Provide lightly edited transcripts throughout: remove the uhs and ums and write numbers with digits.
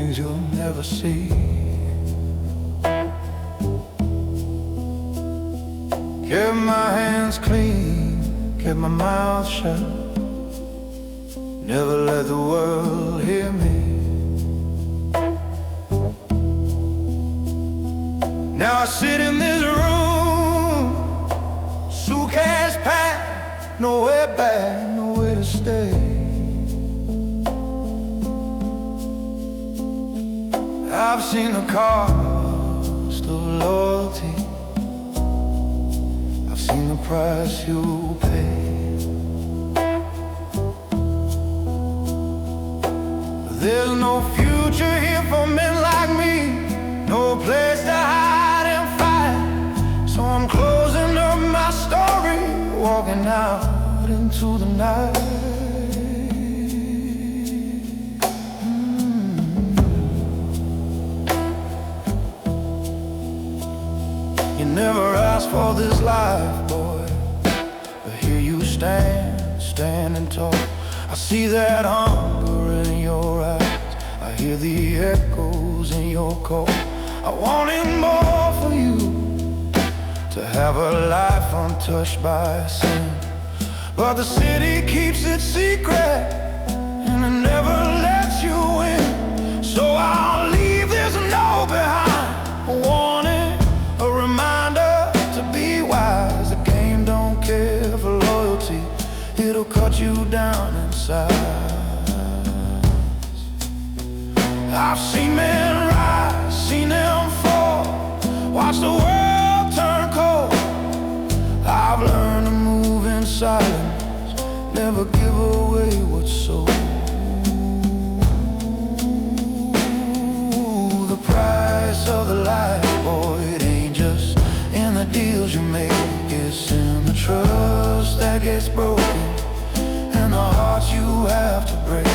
days you'll never see. Kept my hands clean, kept my mouth shut, never let the world hear me. Now I sit in this room, suitcase packed, nowhere back, nowhere to stay. I've seen the cost of loyalty, I've seen the price you pay. There's no future here for men like me, no place to hide and fight. So I'm closing up my story, walking out into the night. You never asked for this life, boy, but here you stand, standing tall. I see that hunger in your eyes, I hear the echoes in your call. I wanted more for you, to have a life untouched by sin. But the city keeps its secret, and it never lets you in. So I'll leave this note behind, a warning, a reminder to be wise. The game don't care for loyalty, it'll cut you down inside. I've seen men rise, seen them fall, watch the world turn cold. I've learned to move in silence, never give away what's sold. The price of the life, boy, it ain't just in the deals you make, it's in the trust that gets broken, and the hearts you have to break.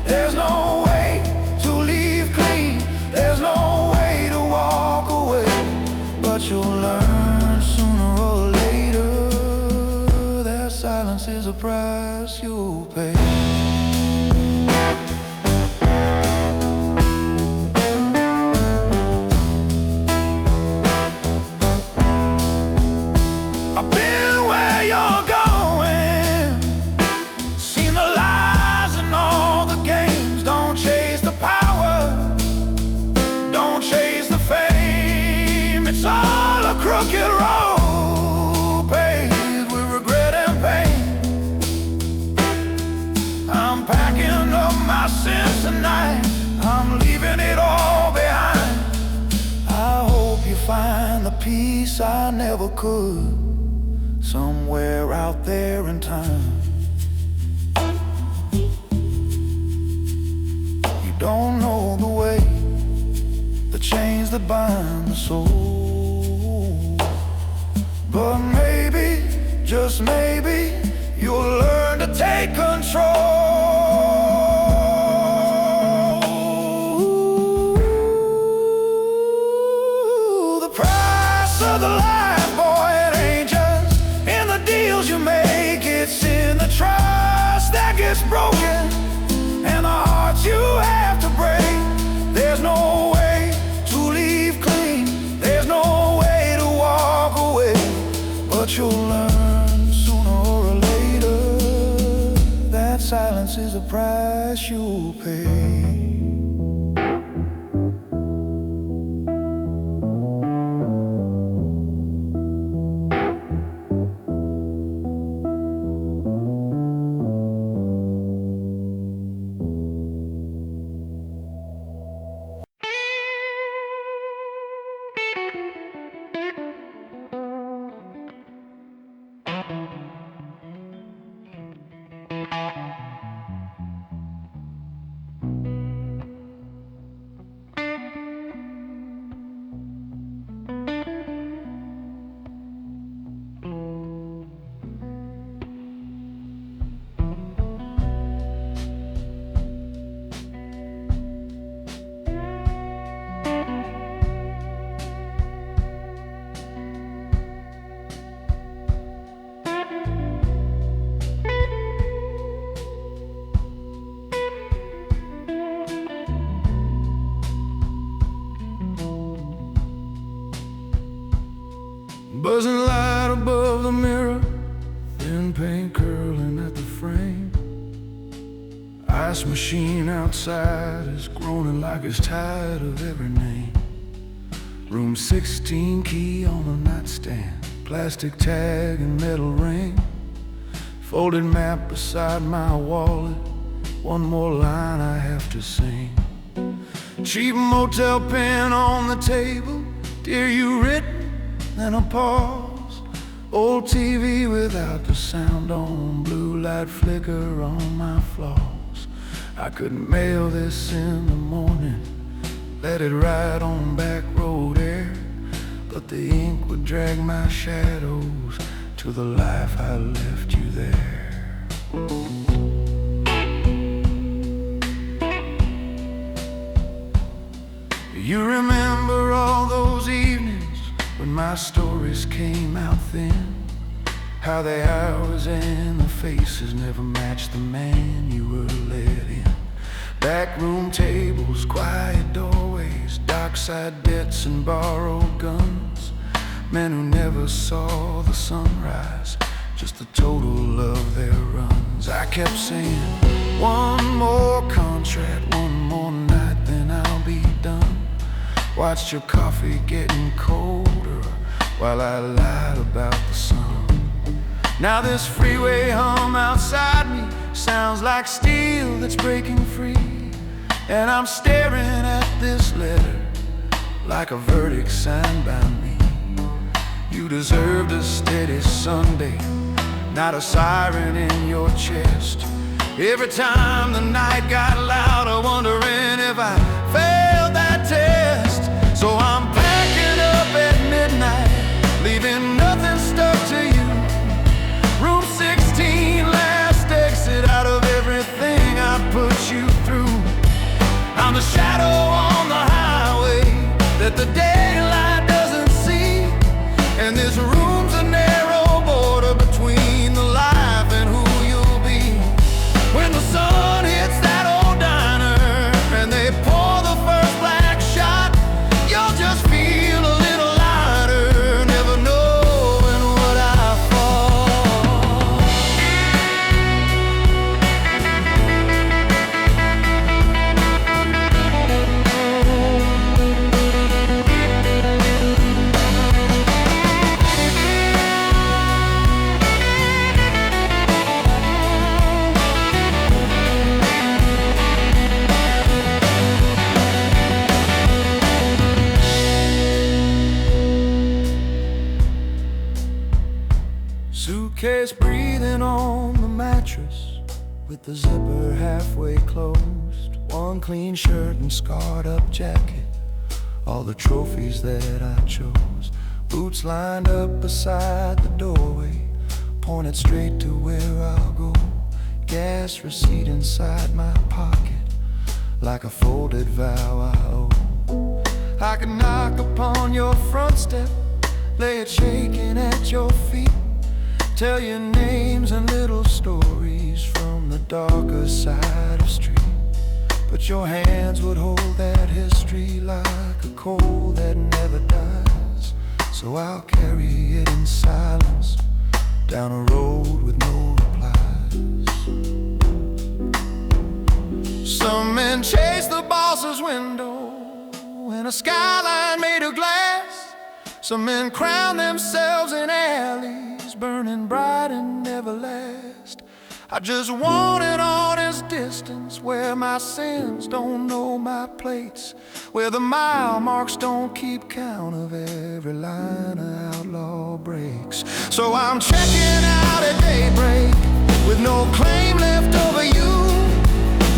There's no way to leave clean, there's no way to walk away, but you'll learn sooner or later that silence is a price you'll pay. I've been where you're going, seen the lies and all the games. Don't chase the power, don't chase the fame. It's all a crooked road, paved with regret and pain. I'm packing up my sins tonight, I'm leaving it all behind. I hope you find the peace I never could, somewhere out there in time. You don't know the way, the chains that bind the soul, but maybe, just maybe, you'll learn to take control. The price of the life, boy, it ain't just in the deals you make, it's in the trust that gets broken, and the hearts you have to break. There's no way to leave clean, there's no way to walk away, but you'll learn sooner or later that silence buzzing light above the mirror, thin paint curling at the frame. Ice machine outside is groaning like it's tired of every name. Room 16, key on the nightstand, plastic tag and metal ring. Folded map beside my wallet, one more line I have to sing. Cheap motel pen on the table, dear you written, then a pause. Old TV without the sound on, blue light flicker on my flaws. I could mail this in the morning, let it ride on back road air, but the ink would drag my shadows to the life I left you there. You remember all those evenings when my stories came out thin, how the hours and the faces never matched the man you were let in. Backroom tables, quiet doorways, dockside debts and borrowed guns. Men who never saw the sunrise, just the total of their runs. I kept saying, one more contract, one more night, then I'll be done. Watched your coffee getting colder while I lied about the sun. Now this freeway hum outside me sounds like steel that's breaking free, and I'm staring at this letter like a verdict signed by me. You deserved a steady Sunday, not a siren in your chest. Every time the night got louder, wondering if I failed that test. So I'm packing up at midnight, leaving nothing stuck to you. Room 16, last exit out of everything I put you through. I'm the shadow on the highway that the daylight doesn't see, and this room's a narrow border between the life and who you'll be. When the sun hits that old diner and they pour the first black shot, you'll just feel a little lighter, never knowing what I fall. Suitcase breathing on the mattress with the zipper halfway closed. One clean shirt and scarred up jacket, all the trophies that I chose. Boots lined up beside the doorway, pointed straight to where I'll go. Gas receipt inside my pocket, like a folded vow I owe. I could knock upon your front step, lay it shaking at your feet, tell you names and little stories from the darker side of street. But your hands would hold that history like a coal that never dies. So I'll carry it in silence down a road with no replies. Some men chase the boss's window in a skyline made of glass. Some men crown themselves in alleys burning bright and never last. I just want an honest distance where my sins don't know my plates, where the mile marks don't keep count of every line an outlaw breaks. So I'm checking out at daybreak with no claim left over you.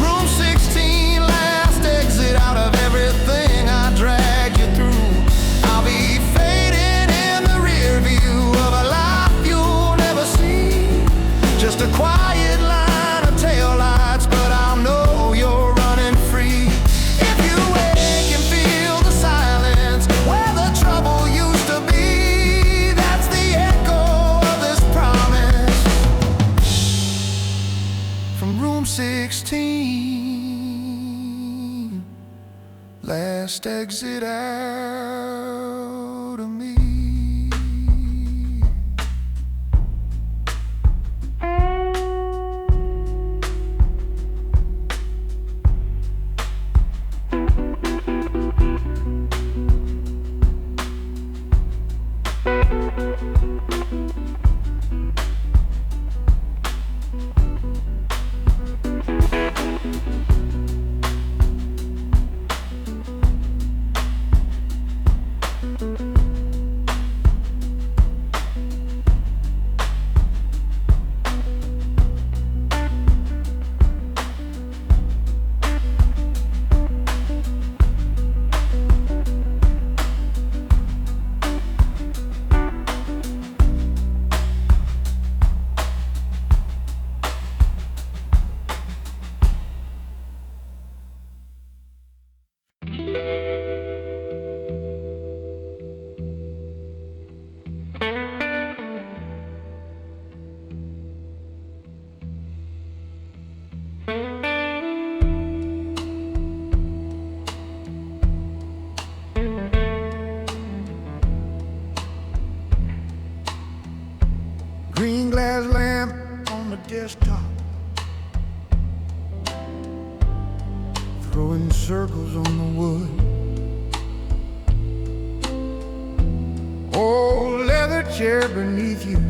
Room 16, last exit out of everything I dragged you through. I'll be fading in the rear view of a life you'll never see, just a quiet line of taillights, but I know you're running free. If you wake and feel the silence where the trouble used to be, that's the echo of this promise from room 16, last exit out of me. gas lamp on the desktop, throwing circles on the wood. Old leather chair beneath you,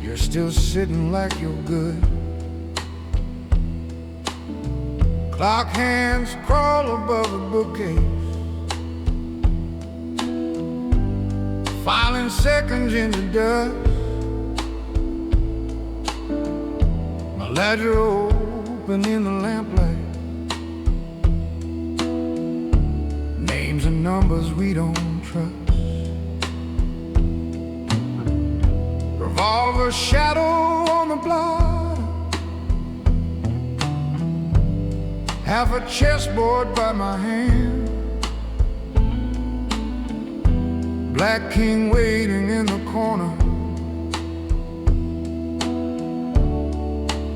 you're still sitting like you're good. Clock hands crawl above the bookcase, filing seconds into dust. My ledger open in the lamplight, names and numbers we don't trust. Revolver shadow on the block, half a chessboard by my hand. Black king waiting in the corner,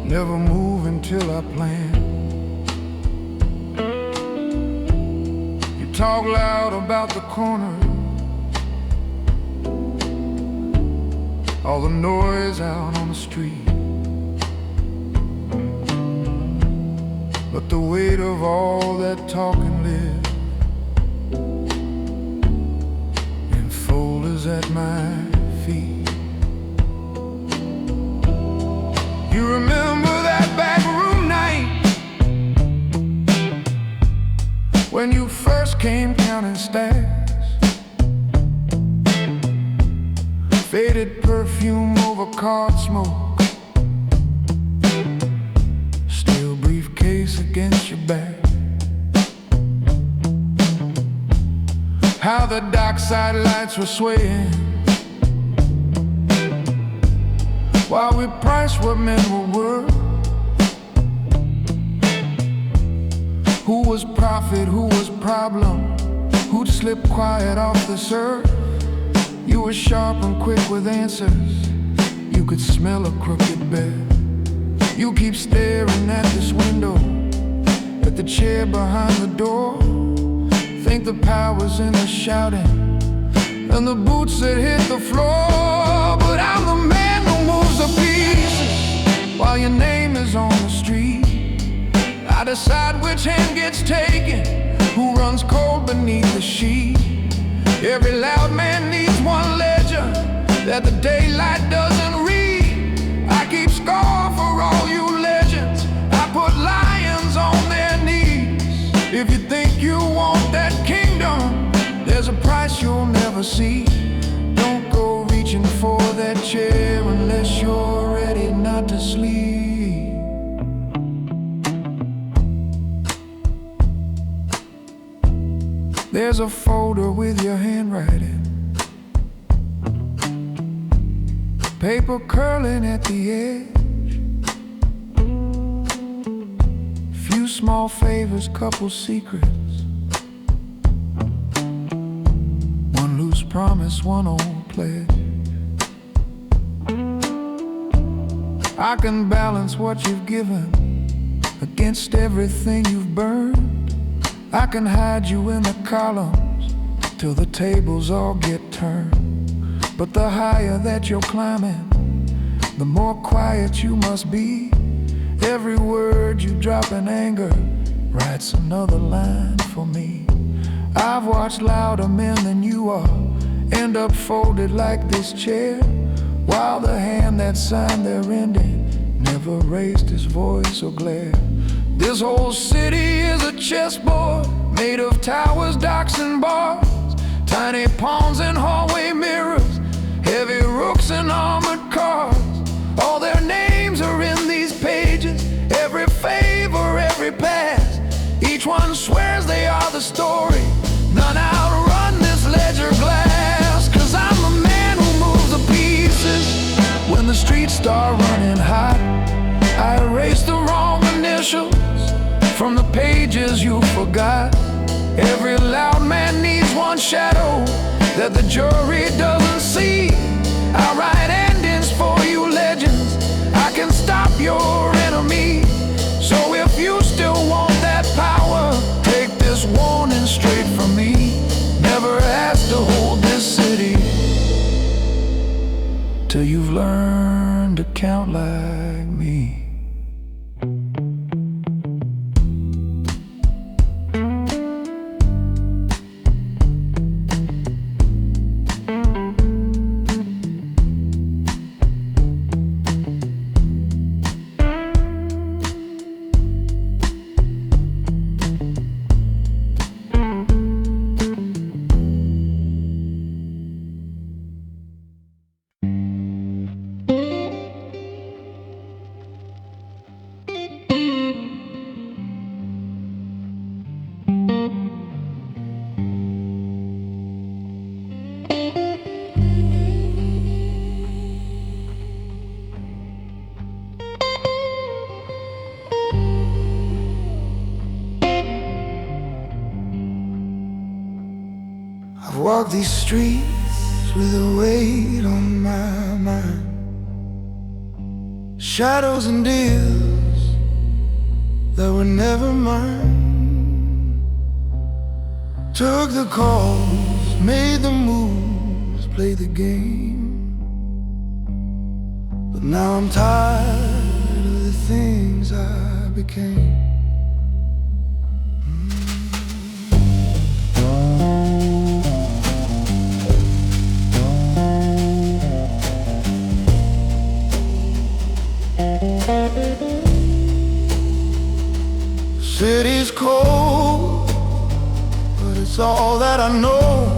never move until I plan. You talk loud about the corner, all the noise out on the street, but the weight of all that talking lives at my feet. You remember that back room night when you first came counting stacks, faded perfume over card smoke, steel briefcase against your back. How the dockside lights were swaying while we priced what men were worth. Who was profit, who was problem, who'd slip quiet off the surf. You were sharp and quick with answers, you could smell a crooked bed. You keep staring at this window, at the chair behind the door. Think the power's in the shouting and the boots that hit the floor. But I'm the man who moves the pieces while your name is on the street. I decide which hand gets taken, who runs cold beneath the sheet. Every loud man needs one ledger that the daylight doesn't read. I keep score for all you legends, I put lions on their knees. If you think you want that kingdom, there's a price you'll never see. Don't go reaching for that chair unless you're ready not to sleep. There's a folder with your handwriting, paper curling at the edge. Few small favors, couple secrets, one loose promise, one old pledge. I can balance what you've given against everything you've burned. I can hide you in the columns till the tables all get turned. But the higher that you're climbing, the more quiet you must be. Every word you drop in anger writes another line for me. I've watched louder men than you are end up folded like this chair, while the hand that signed their ending never raised his voice or glared. This whole city is a chessboard made of towers, docks, and bars, tiny pawns and hallway mirrors, heavy rooks and armored cars. All their names are in these pages, every favor, every pass. Each one swears they are the story, none outrun this ledger glass. Cause I'm the man who moves the pieces when the streets start running hot. I erase the wrong initials from the pages you forgot. Every loud man needs one shadow that the jury doesn't see. I write endings for you legends, I can stop your enemy. So if you still want that power, take this warning straight from me. Never ask to hold this city. walked these streets with a weight on my mind, shadows and deals that were never mine. Took the calls, made the moves, played the game. But now I'm tired of the things I became. City's cold, but it's all that I know.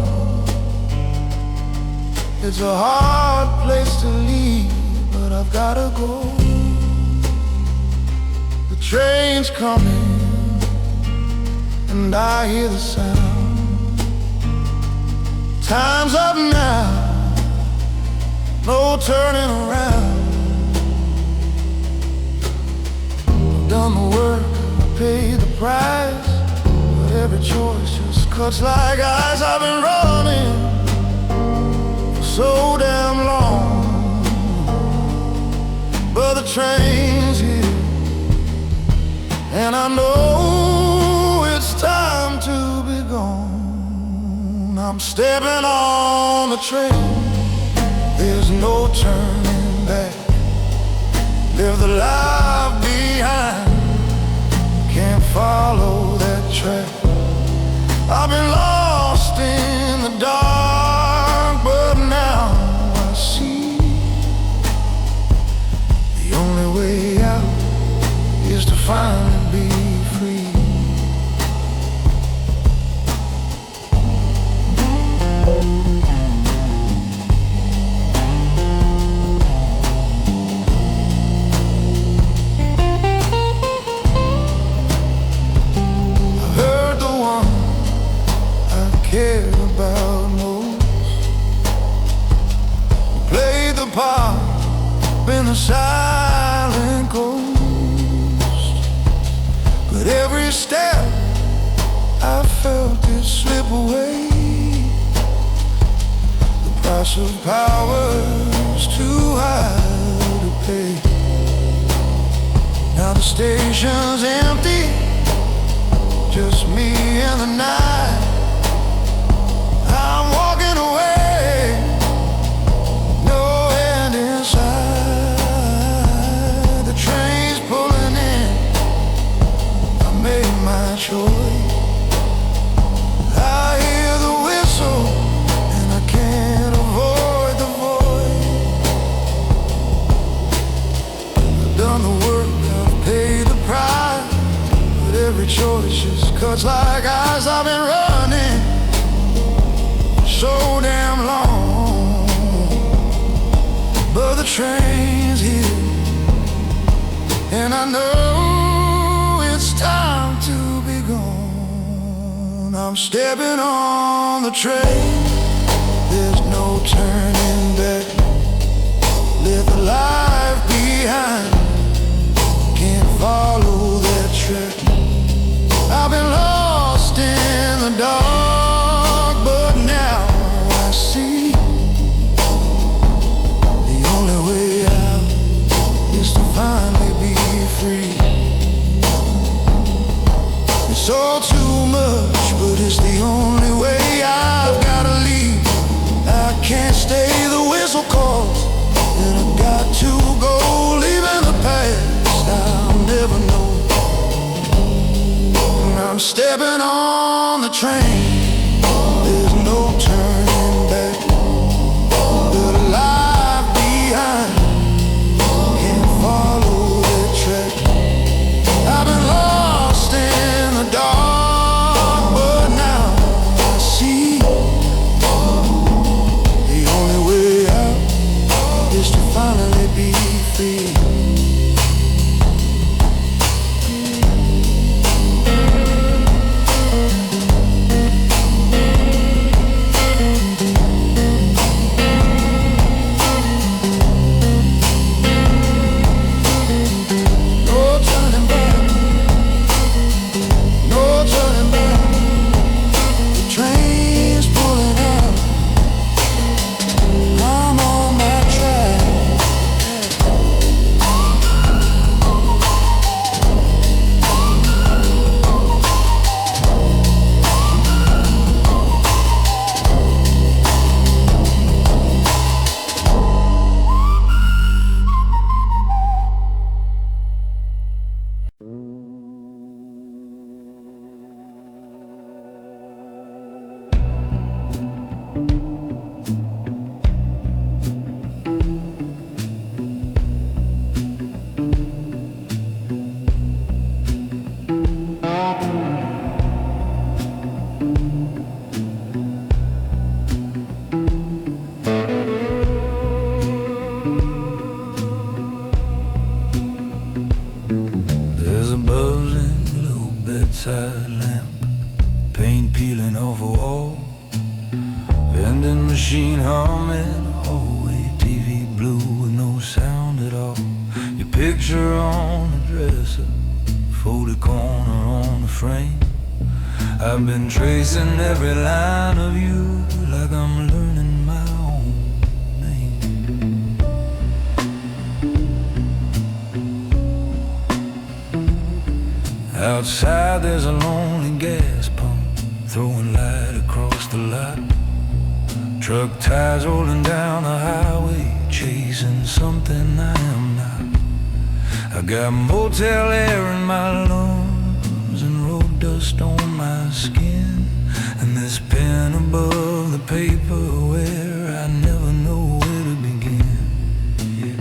It's a hard place to leave, but I've gotta go. The train's coming, and I hear the sound. Time's up now, no turning around. I've done the work, paid the price, but every choice just cuts like ice. I've been running for so damn long, but the train's here, and I know it's time to be gone. I'm stepping on the train, there's no turning back. Live the life behind, can't follow that track. I've been lost in the dark, but now I see the only way out is to finally be free. Care about most, played the part, been the silent ghost. But every step I felt it slip away. The price of power's too high to pay. Now the station's empty, just me and the night. I'm walking away, no end inside. The train's pulling in, I made my choice. I hear the whistle, and I can't avoid the voice. I've done the work, I've paid the price, but every choice just cuts like ice. I've been running so damn long, but the train's here, and I know it's time to be gone. I'm stepping on the train, there's no turning back. Live the life behind, can't follow that track. I've been lost in the dark, but now I see the only way out is to finally be free. It's all too much, but it's the only way. I've gotta leave, I can't stay. The whistle calls, and I've got to go. Leaving the past, I'll never know. I'm stepping on the train, there's no turning back. The life behind, can't follow that track. I've been lost in the dark, but now I see the only way out is to finally be free. bedside lamp, paint peeling off a wall, vending machine humming, hallway TV blue with no sound at all. Your picture on the dresser, folded corner on the frame. I've been tracing every line of you like I'm learning my own name. Outside there's a lonely gas pump, throwing light across the lot. Truck tires rolling down the highway, chasing something I am not. I got motel air in my lungs and road dust on my skin, and this pen above the paper where I never know where to begin. Yeah.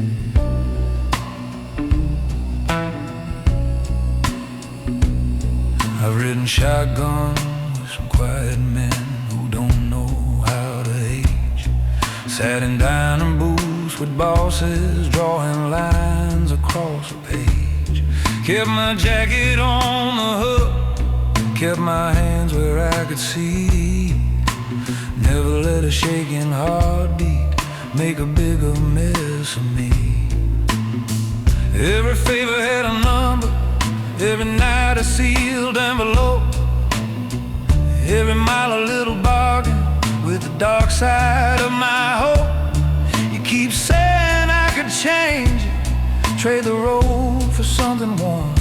I've ridden shotgun with some quiet men who don't know how to age. Sat in dining booths with bosses drawing lines across a page. Kept my jacket on the hook, kept my hands where I could see. Never let a shaking heartbeat make a bigger mess of me. Every favor had a number, every night a sealed envelope, every mile a little bargain with the dark side of my hope. You keep saying I could change it, trade the road for something warm,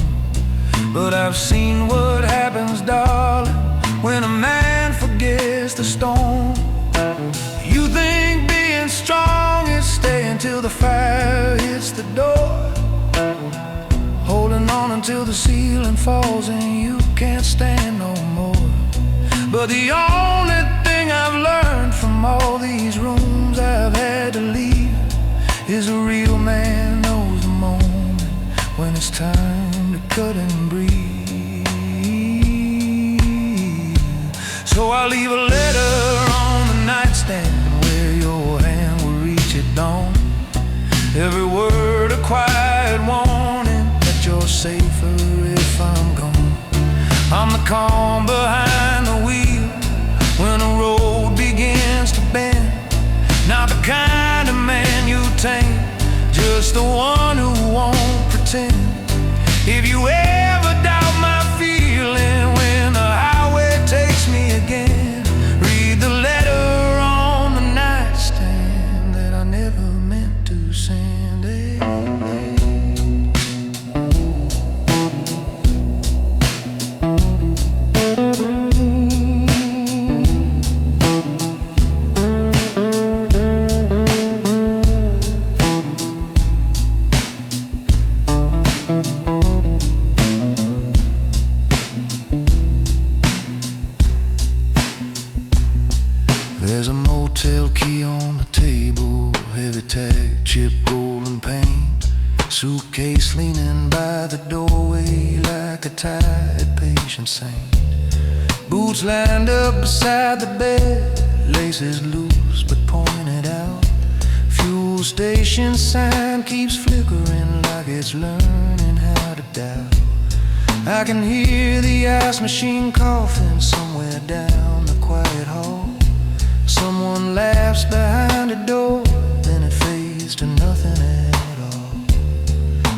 but I've seen what happens, darling, when a man forgets the storm. You think being strong is staying till the fire hits the door, holding on until the ceiling falls and you can't stand no more. But the only thing I've learned from all these rooms I've had to leave is a real man knows the moment when it's time to cut and breathe. So I'll leave a letter on the nightstand where your hand will reach at dawn. Every word a quiet warning that you're safer if I'm gone. I'm the calm behind the wheel when the road begins to bend. Not the kind of man you tame, just the one who won't pretend. If you ever doubt my feeling when the highway takes me again, read the letter on the nightstand that I never meant to send. There's a motel key on the table, heavy tag, chip, golden paint. Suitcase leaning by the doorway like a tired patient saint. Boots lined up beside the bed, laces loose but pointed out. Fuel station sign keeps flickering like it's learning how to doubt. I can hear the ice machine coughing somewhere down the quiet hall. Someone laughs behind a door, then it fades to nothing at all.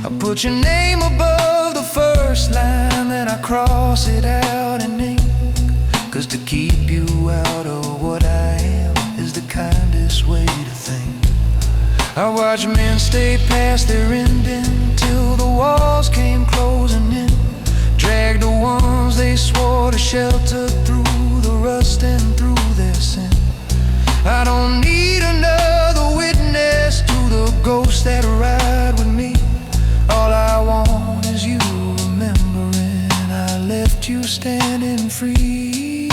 I put your name above the first line, then I cross it out in ink. 'Cause to keep you out of what I am is the kindest way to think. I watch men stay past their ending till the walls came closing in. Dragged the ones they swore to shelter through the rust and through their sin. I don't need another witness to the ghosts that ride with me. All I want is you remembering I left you standing free.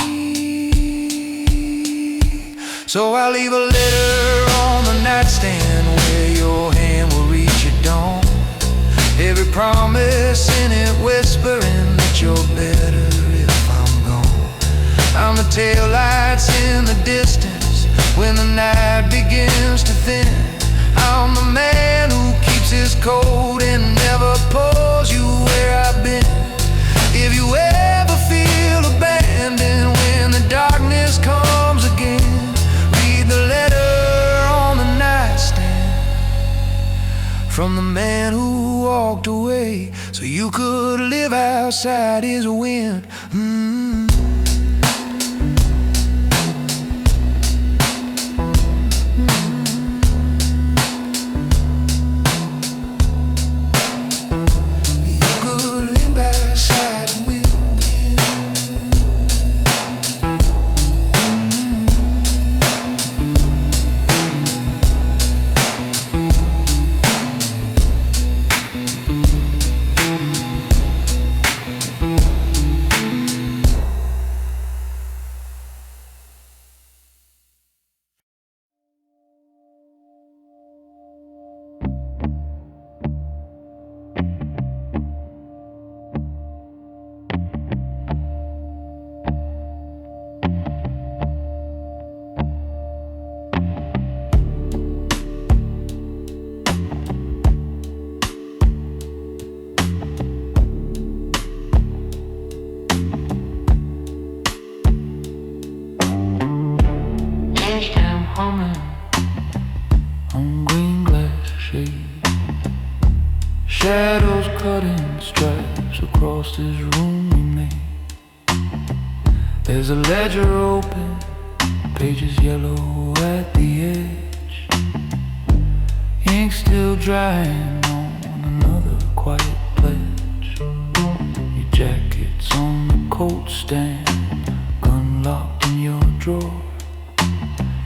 So I'll leave a letter on the nightstand where your hand will reach at dawn. Every promise in it whispering that you're better if I'm gone. I'm the taillights in the distance when the night begins to thin. I'm the man who keeps his coat and never pulls you where I've been. If you ever feel You could live outside his wind. Humming on green glass shade, shadows cutting stripes across this room we made. There's a ledger open, pages yellow at the edge, ink still drying on another quiet pledge. Your jacket's on the coat stand, gun locked in your drawer.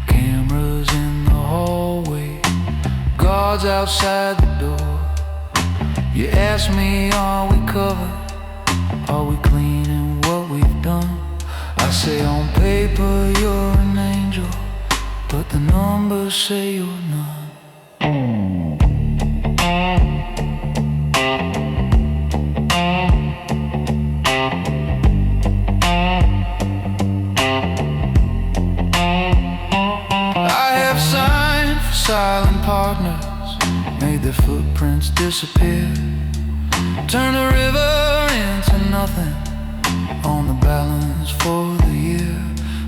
Cameras in the hallway, guards outside the door. You ask me, are we covered? Are we clean in what we've done? I say on paper you're an angel, but the numbers say you're none. Silent partners made their footprints disappear. Turn the river into nothing on the balance for the year.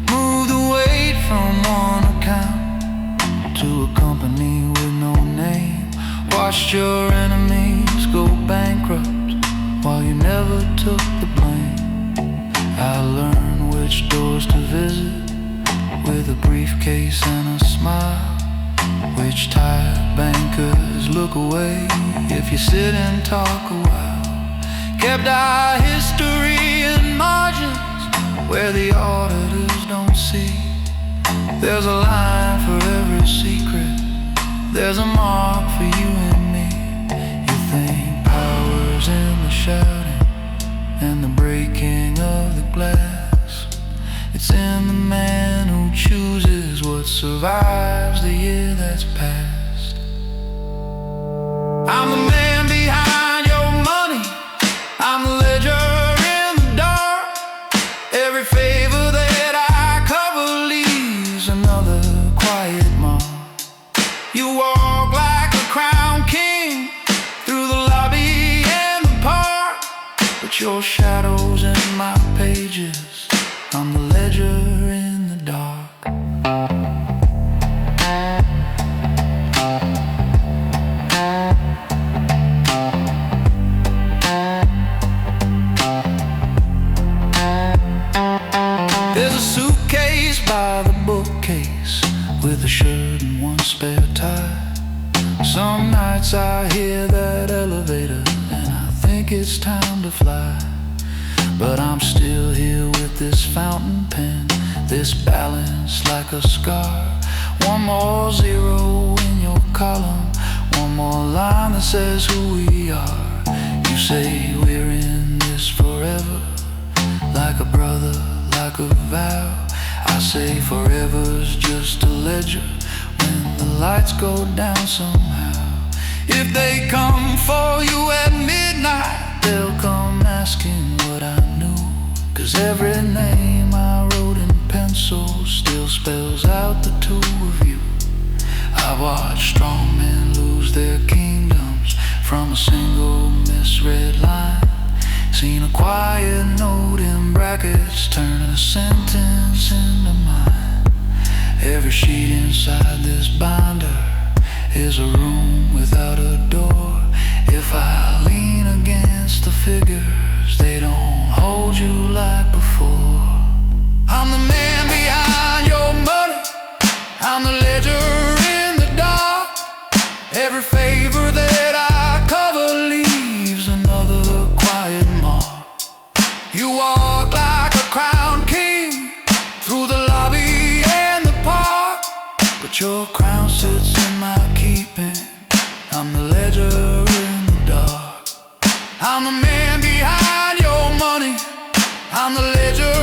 Move the weight from one account to a company with no name. Watched your enemies go bankrupt while you never took the blame. I learned which doors to visit with a briefcase and a smile. Which tired bankers look away if you sit and talk a while. Kept our history in margins where the auditors don't see. There's a line for every secret, there's a mark for you and me. You think power's in the shouting and the breaking of the glass. It's in the man who chooses what survives the year that's past. I'm the man behind your money, I'm the ledger in the dark. Every favor that I cover leaves another quiet mark. You walk like a crown king through the lobby and the park, but your shadow's in my pages. I'm the ledger in the dark. There's a suitcase by the bookcase with a shirt and one spare tie. Some nights I hear that elevator and I think it's time to fly. But I'm still here with this fountain pen, this balance like a scar. One more zero in your column, one more line that says who we are. You say we're in this forever, like a brother, like a vow. I say forever's just a ledger when the lights go down somehow. If they come for you at midnight, they'll come asking what I knew. 'Cause every name I wrote in pencil still spells out the two of you. I watched strong men lose their kingdoms from a single misread line. Seen a quiet note in brackets turn a sentence into mine. Every sheet inside this binder is a room without a door. If I lean against the figures, they don't hold you like before. I'm the man behind your money, I'm the ledger in the dark. Every favor that I cover leaves another quiet mark. You walk like a crowned king through the lobby and the park, but your crown sits in my keeping. I'm the ledger in the dark. I'm the man behind your money, I'm the ledger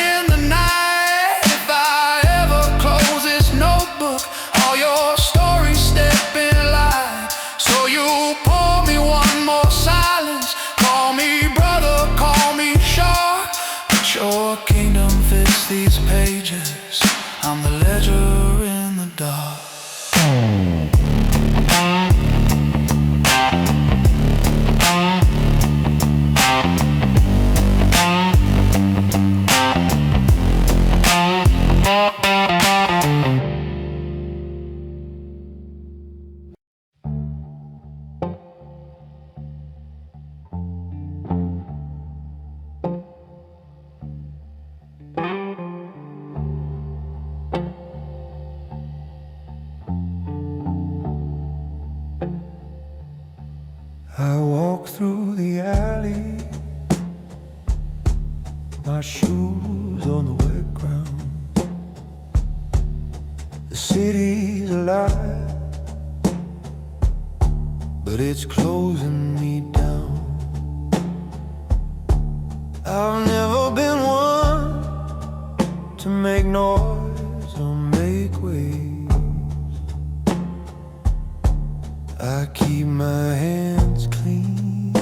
in the night. If I ever close this notebook, all your stories step in line. So you pour me one more silence, call me brother, call me sharp, but your kingdom fits these pages. I'm the ledger in the dark. I walk through the alley, my shoes on the wet ground. The city's alive, but it's closing me down. I've never been one to make noise or make waves. I keep my hands clean,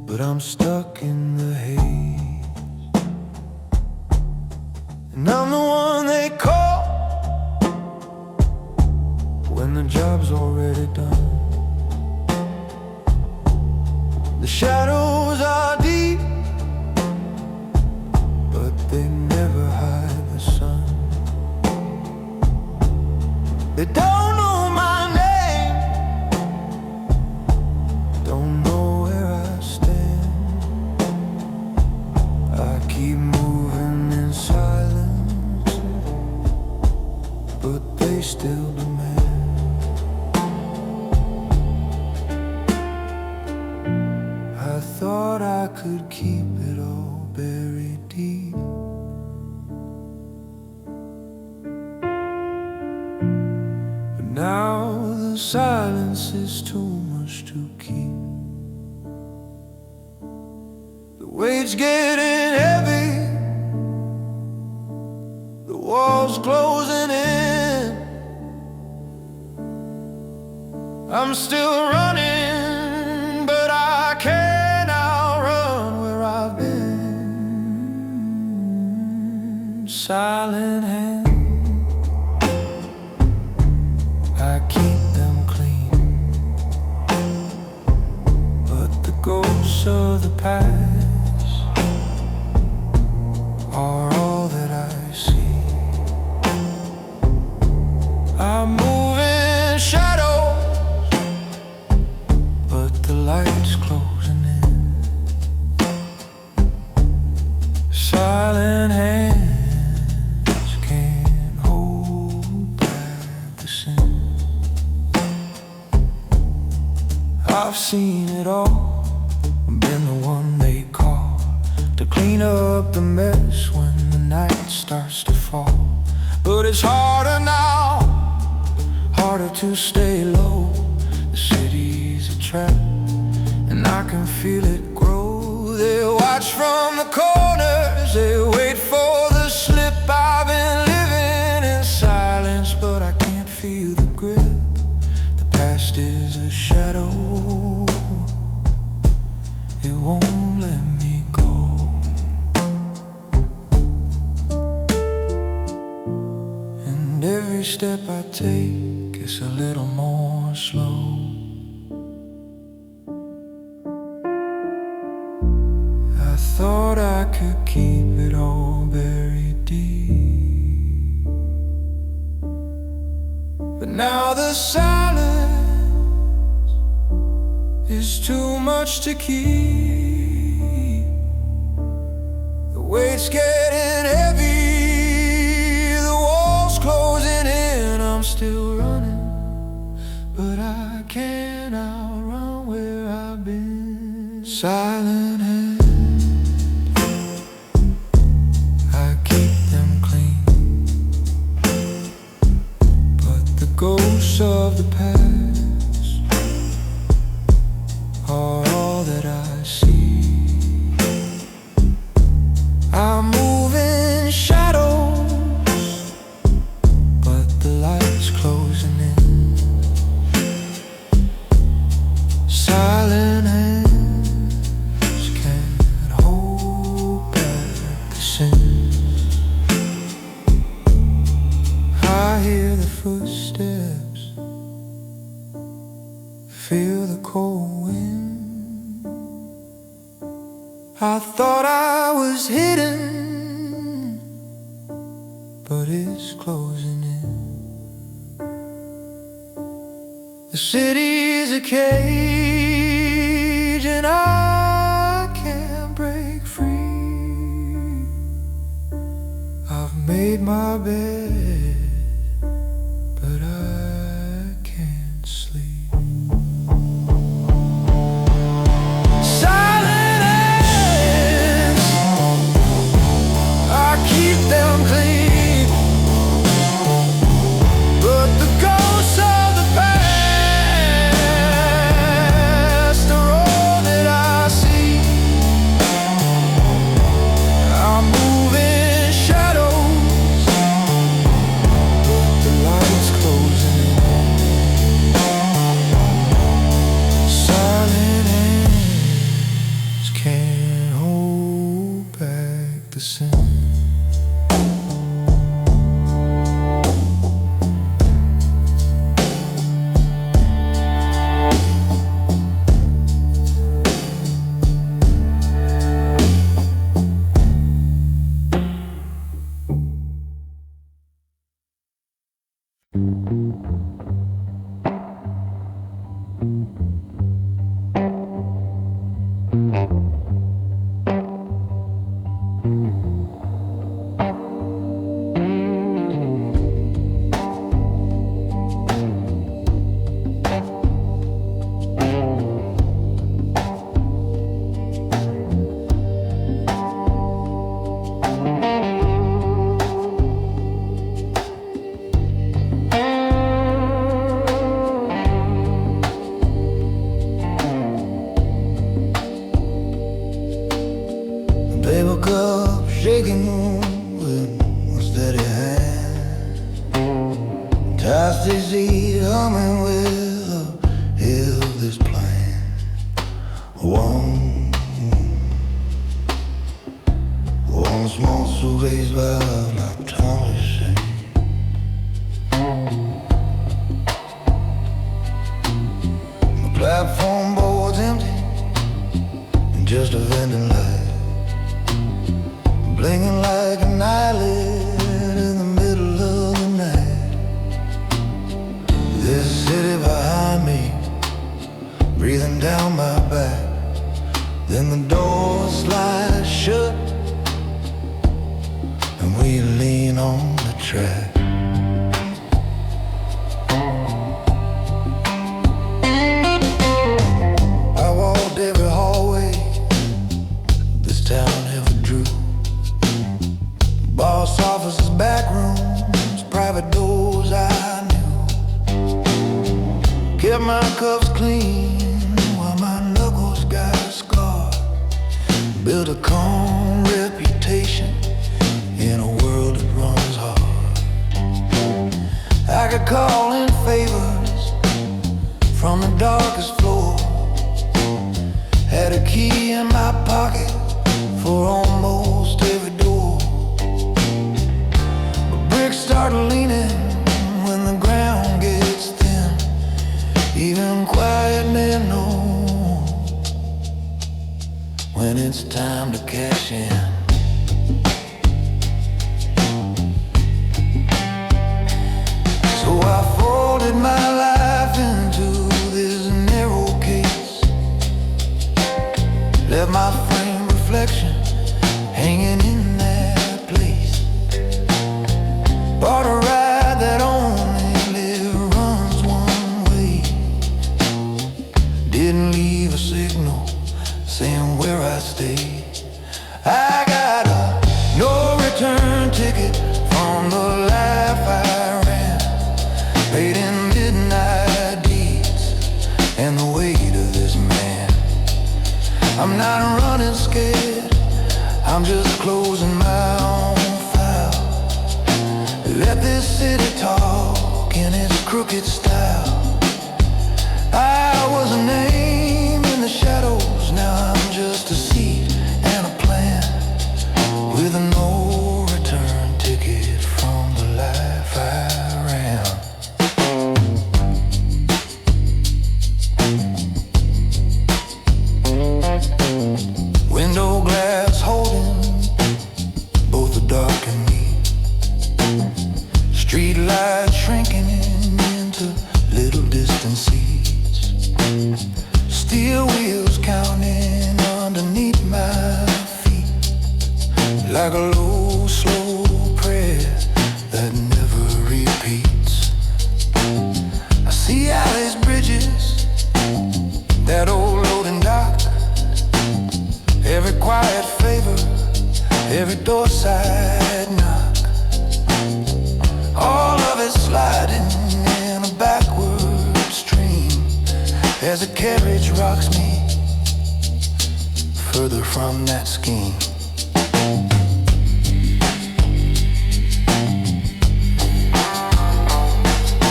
but I'm stuck in the haze. And I'm the one they call when the job's already done. The shadows are deep, but they never hide the sun. They don't know my name, don't know where I stand. I keep moving in silence, but they still demand. I thought I could keep it all buried deep, but now the silence is too much to keep. The weight's getting heavy, the wall's closing in. I'm still running, but I can't outrun where I've been. Silent hand, I keep them clean, but the ghosts of the past are all that I see. I move in shadows, but the light's closing in. Silent hands can't hold back the sin. I've seen it all, been the one they call to clean up the mess when the night starts to fall. But it's harder now, harder to stay low. The city's a trap, and I can feel it grow. They watch from the corners, they wait for the slip. I've been living in silence, but I can't feel the grip. The past is a shadow, it won't let me go. And every step I take is a little more slow. I thought I could keep it all buried deep, but now the silence much to keep. The weight's getting heavy, the wall's closing in. I'm still running, but I can't outrun where I've been. Silent hands, I keep them clean, but the ghosts of the past are all that I see. I'm moving shadows, but the light's closing in. Silent hands can't hold back the sin. I hear the footsteps, feel the cold wind. I thought I was hidden, but it's closing in. The city's a cage and I can't break free. I've made my bed, but I can't sleep. Keep them clean, but the ghosts of the past are all that I see. I'm moving shadows, but the light's closing in. Silent hands can't hold back the sin. Paper cup shaking with a steady hand, Tasty seed humming with a helpless plan. One small suitcase valve, like Thomas said. The platform board's empty, and just a vending light blinking like an eyelid in the middle of the night. There's a city behind me, breathing down my back. Then the door slides shut, and we lean on the track. I walked every hallway this town ever drew. Boss offices, back rooms, private doors I knew. Kept my cuffs clean while my knuckles got scarred. Built a calm reputation in a world that runs hard. I could call in favors from the darkest floor. Had a key in my pocket for almost every door. Start leaning when the ground gets thin. Even quiet men know when it's time to cash I'm just closing my own file. Let this city talk in its crooked style. I was a name in the shadows, now I'm just a seat and a plan, with a no return ticket from the life I ran. Window glass holding both the dark and me. Street lights shrinking into little distant seats. Steel wheels counting underneath my feet, like a low, slow prayer that never repeats. I see alleys, bridges, that old loading dock, every quiet favor, every door side knock, all of it sliding in a backward stream, as a carriage rocks me further from that scheme.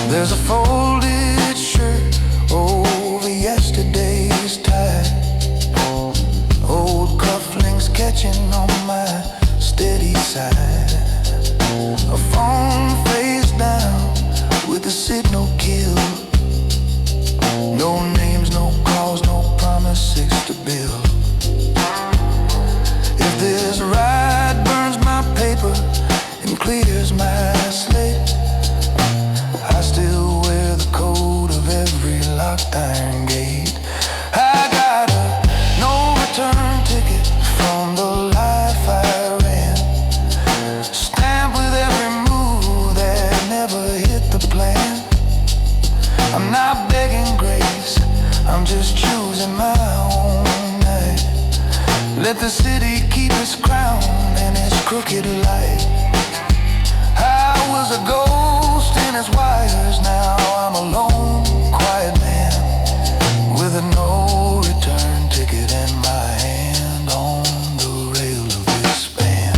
There's a folded shirt over yesterday's tie, old cufflinks catching on my steady side, a phone face down with the signal killed. No names, no calls, no promises to build. If this ride burns my paper and clears my slate, I still wear the code of every locked iron gate. I got a no return ticket from the life I ran, stamped with every move that never hit the plan. I'm not begging grace, I'm just choosing my own night. Let the city keep its crown and its crooked light. I was a ghost in its wires, now I'm a lone, quiet man, with a no return ticket and my hand on the rail of this span.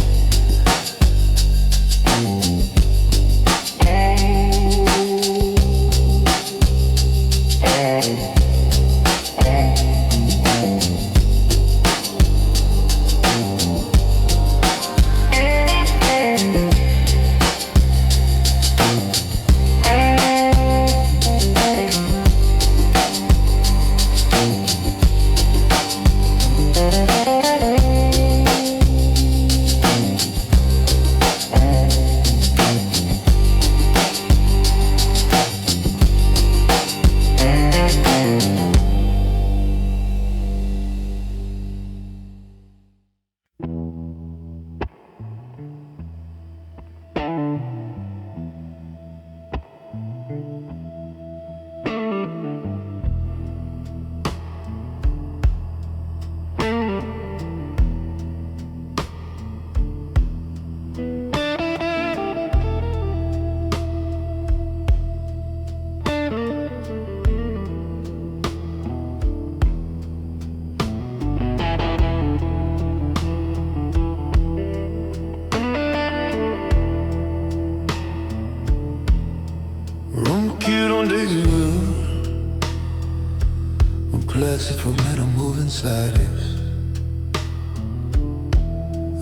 Classic for men are moving silence.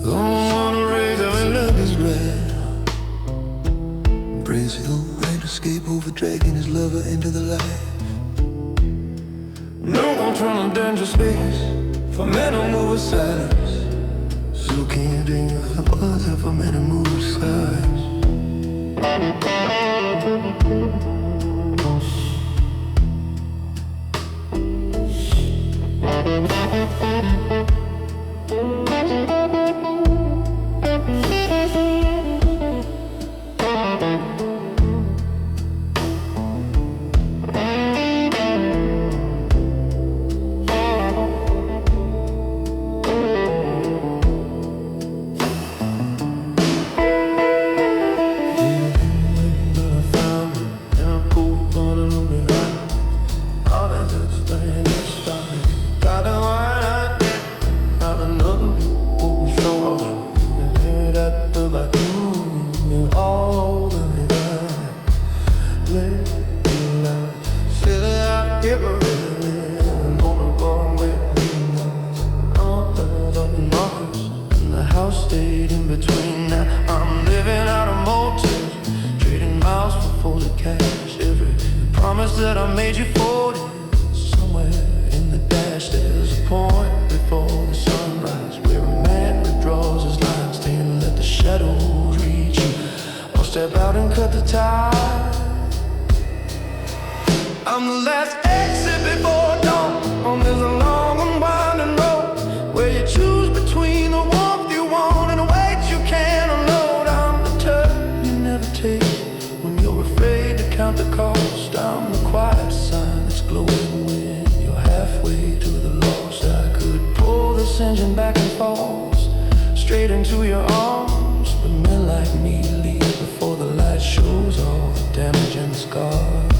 Don't wanna raise up and love is red. Praise the right escape over dragging his lover into the light. No one trying to danger space for men who move with silence. So can't danger for others for men who move with silence. that I made you 40. Somewhere in the dash there's a point before the sunrise, where a man withdraws his line, staying and let the shadows reach you. I'll step out and cut the tide. I'm the last exit before dawn on this long and winding road, where you choose between the warmth you want and the weight you can't unload. I'm the turn you never take when you're afraid to count the cost. I'm the quiet sign that's glowing when you're halfway to the lost. I could pull this engine back and forth straight into your arms, but men like me leave before the light shows all the damage and the scars.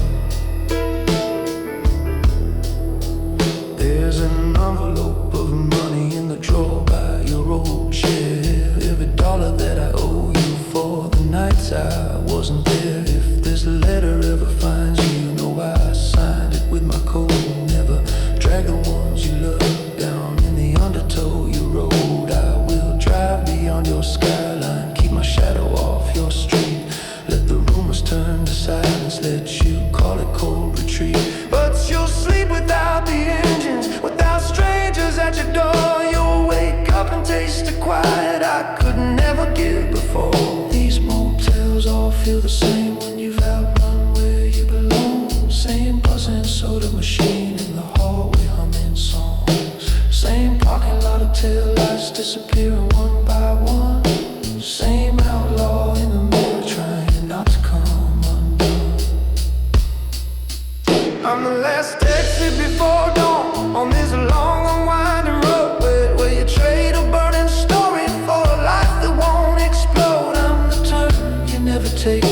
There's an envelope of money in the drawer by your old chair. Every dollar that I owe you for the nights I wasn't there. If this letter ever finds you, you know I signed it with my code. Never drag the ones you love down in the undertow you rode. I will drive beyond your skyline, keep my shadow off your street. Let the rumors turn to silence, let you call it cold retreat. But you'll sleep without the engines, without strangers at your door. You'll wake up and taste the quiet I could never give before. These motels all feel the same when you've outrun where you belong. Same buzzing soda machine in the hallway humming songs. Same parking lot of taillights disappearing one by one. Same outlaw in the mirror trying not to come undone. I'm the last exit before dawn on this long and winding road, where you trade a burning story for a life that won't explode. I'm the turn you never take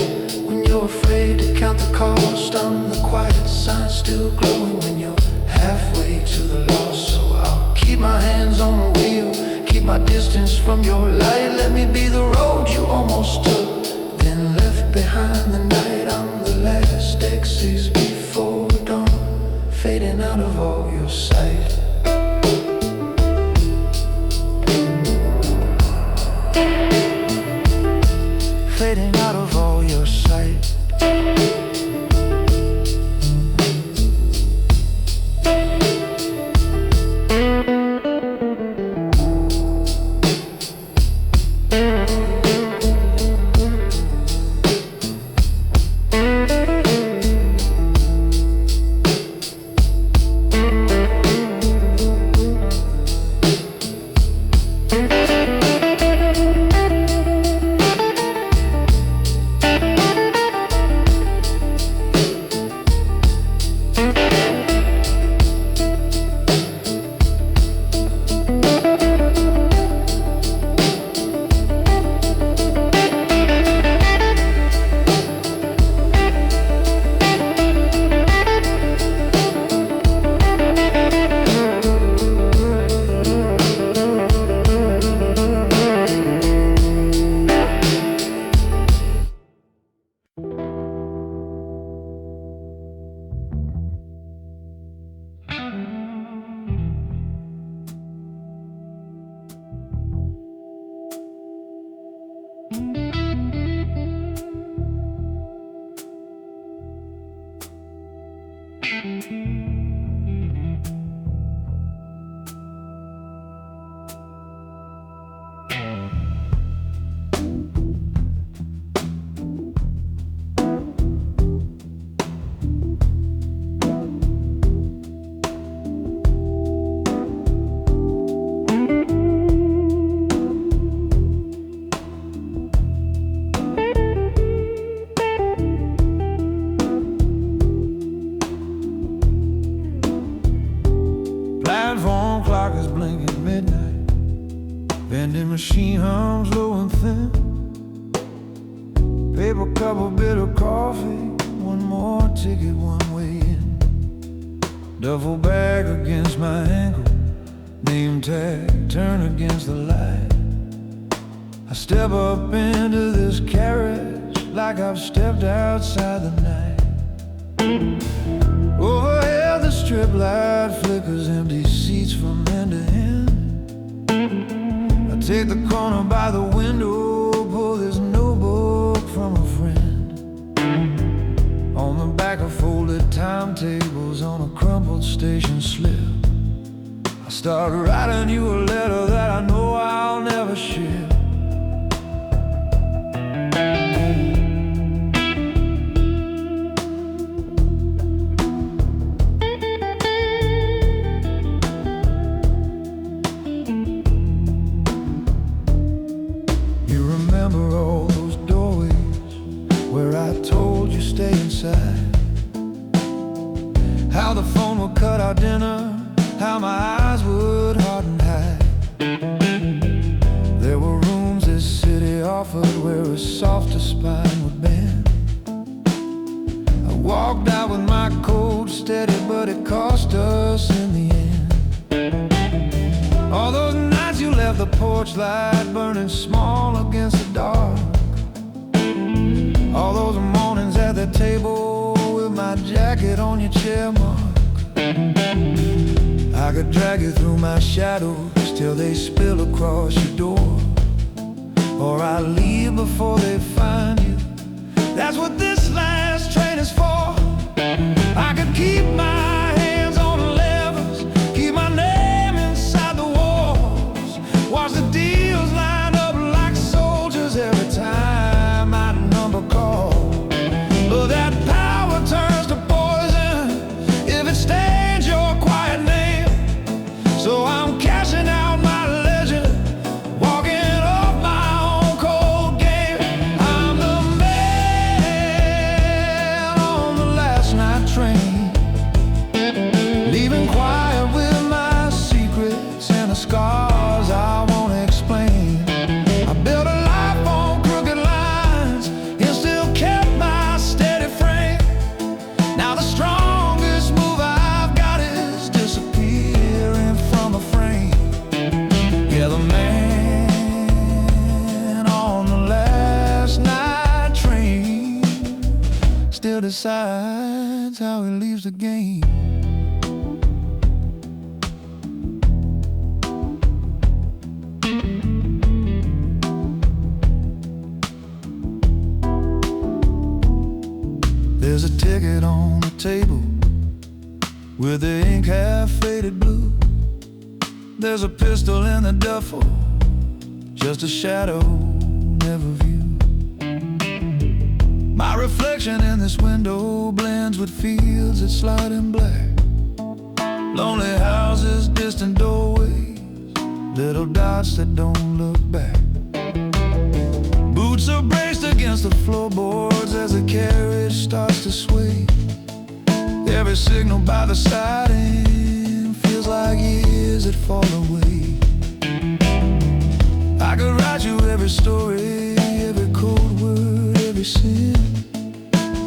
when you're afraid to count the cost. I'm the quiet sign still glowing when you're halfway to the lost. So I'll keep my hands on the wheel, keep my distance from your light. Let me be the road you almost took, then left behind the night. I'm the last exit before dawn, fading out of all your sight. Fading out of all your sight. Platform clock is blinking midnight, vending machine hums low and thin. Paper cup, a bit of coffee, one more ticket, one way in. Duffel bag against my ankle, name tag turn against the light. I step up into this carriage like I've stepped outside the night. Overhead the strip light flickers, empty seats from end to end. I take the corner by the window, pull this notebook from a friend. On the back a folded time start writing you a letter that I know I'll never share. You remember all those doorways where I told you stay inside, how the phone would cut our dinner, how my eyes would harden high. There were rooms this city offered where a softer spine would bend. I walked out with my code steady, but it cost us in the end. All those nights you left the porch light burning small against the dark. All those mornings at the table with my jacket on your chair mark. I could drag you through my shadows till they spill across your door, or I leave before they find you. That's what this last train is for. I could keep my hands on the levers, keep my name inside the walls, watch the deals line up like soldiers every time my number calls. But that power turns to poison if it stains your quiet name. So I'm cashing out my legend, walking off my own cold game. I'm the man on the last night train, leaving quiet with my secrets and the scars I won't explain. I built a life on crooked lines and still kept my steady frame. Now the strongest move I've got is disappearing from a frame. Yeah, the man on the last night train still decides how he leaves the game. There's a ticket on the table with the ink half faded blue. There's a pistol in the duffel, just a shadow, never view. My reflection in this window blends with fields that slide in black. Lonely houses, distant doorways, little dots that don't look back. Boots are braced against the floorboards as the carriage starts to sway. Every signal by the siding feels like years that fall away. I could write you every story, every code word, every sin,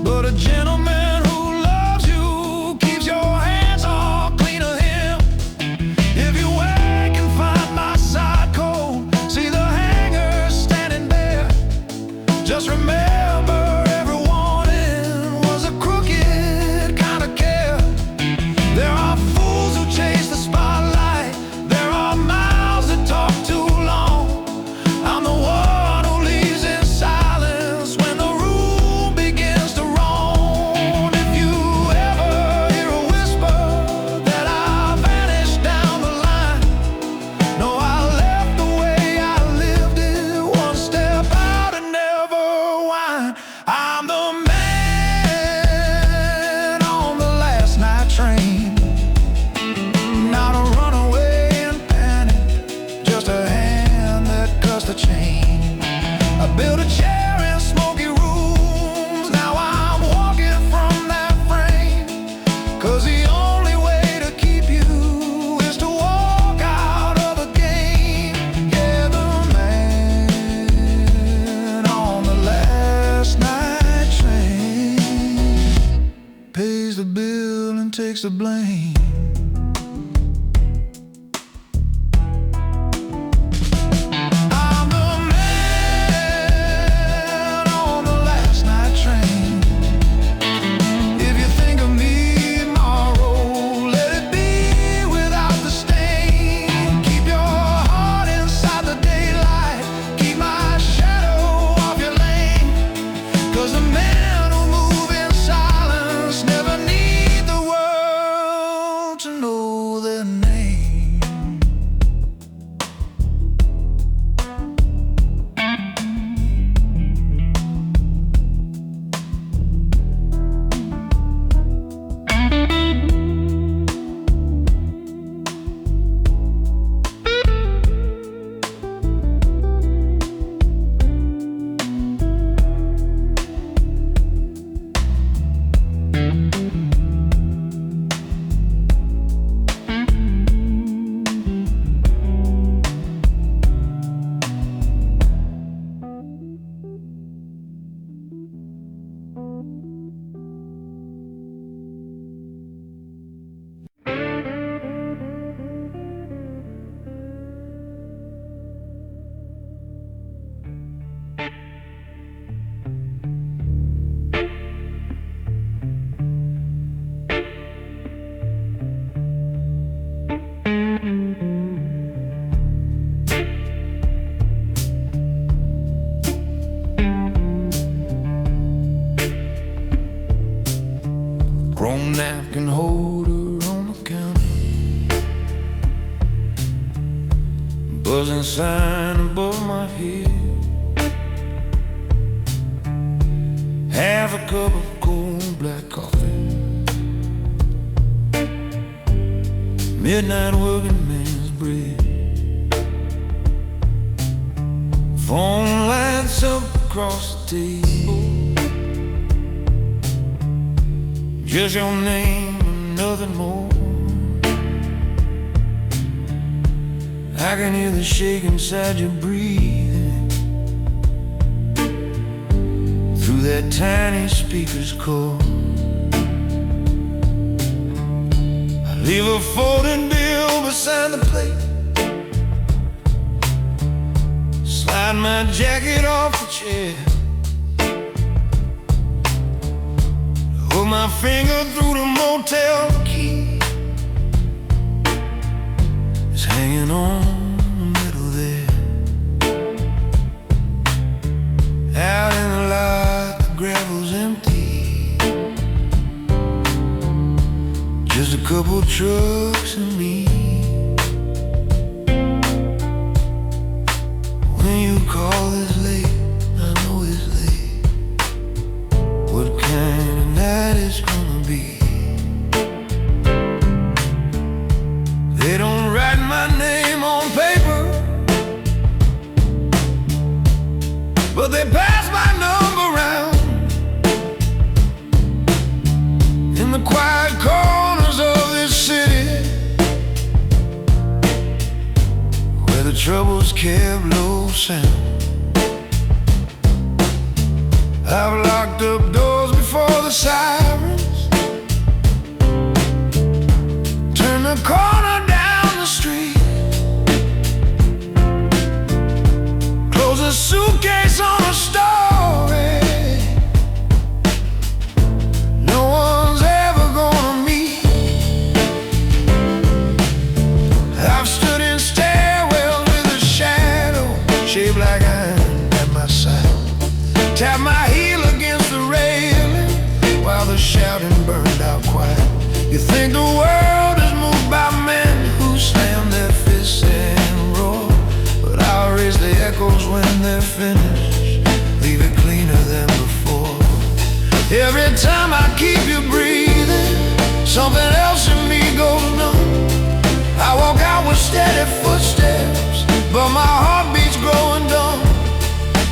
but a gentleman who loves you keeps your hands all clean of him. If you wake and find my side cold, see the hanger standing bare, just remember every warning was a crooked kind of care. There are fools who chase the spotlight, there are mouths that talk too long. I'm the one who leaves in silence when the room begins to roam. If you ever hear a whisper that I vanished down the line, know I left the way I lived it, one step out and never whine. I'm the man on the last night train, not a runaway in panic, just a hand that cuts the chain. I built a chair in smoky rooms, now I'm walking from that frame. 'Cause the only way to keep you is to walk out of the game. Yeah, the man on the last night train pays the bill and takes the blame. I'm the man on the last night train. If you think of me tomorrow, let it be without the stain. Keep your heart inside the daylight, keep my shadow off your lane. 'Cause the men who move in silence never need the world napkin holder on the counter, buzzing sign above my head, half a cup of cold black coffee, midnight working man's bread. Phone lights up across the table, just your name and nothing more. I can hear the shake inside your breathing through that tiny speaker's cord. I leave a folding bill beside the plate, slide my jacket off the chair, hook my finger through the motel key. It's hanging on the middle there. Out in the lot, the gravel's empty, just a couple trucks and me. When you call this late, I know it's late. What kind of night it's gonna be? They don't write my name on paper, but they pass my number round in the quiet corners of this city, where the trouble's kept low sound. I've locked up doors before the sirens, turn the corner down the street, close a suitcase on a story no one's ever gonna meet. I've stood in stairwells with a shadow shaped like iron at my side, tap my heel against the railing while the shouting burned out quiet. You think the world is moved by men who slam their fists and roar, but I'll raise the echoes when they're finished, leave it cleaner than before. Every time I keep you breathing, something else in me goes numb. I walk out with steady footsteps, but my heartbeat's growing dumb.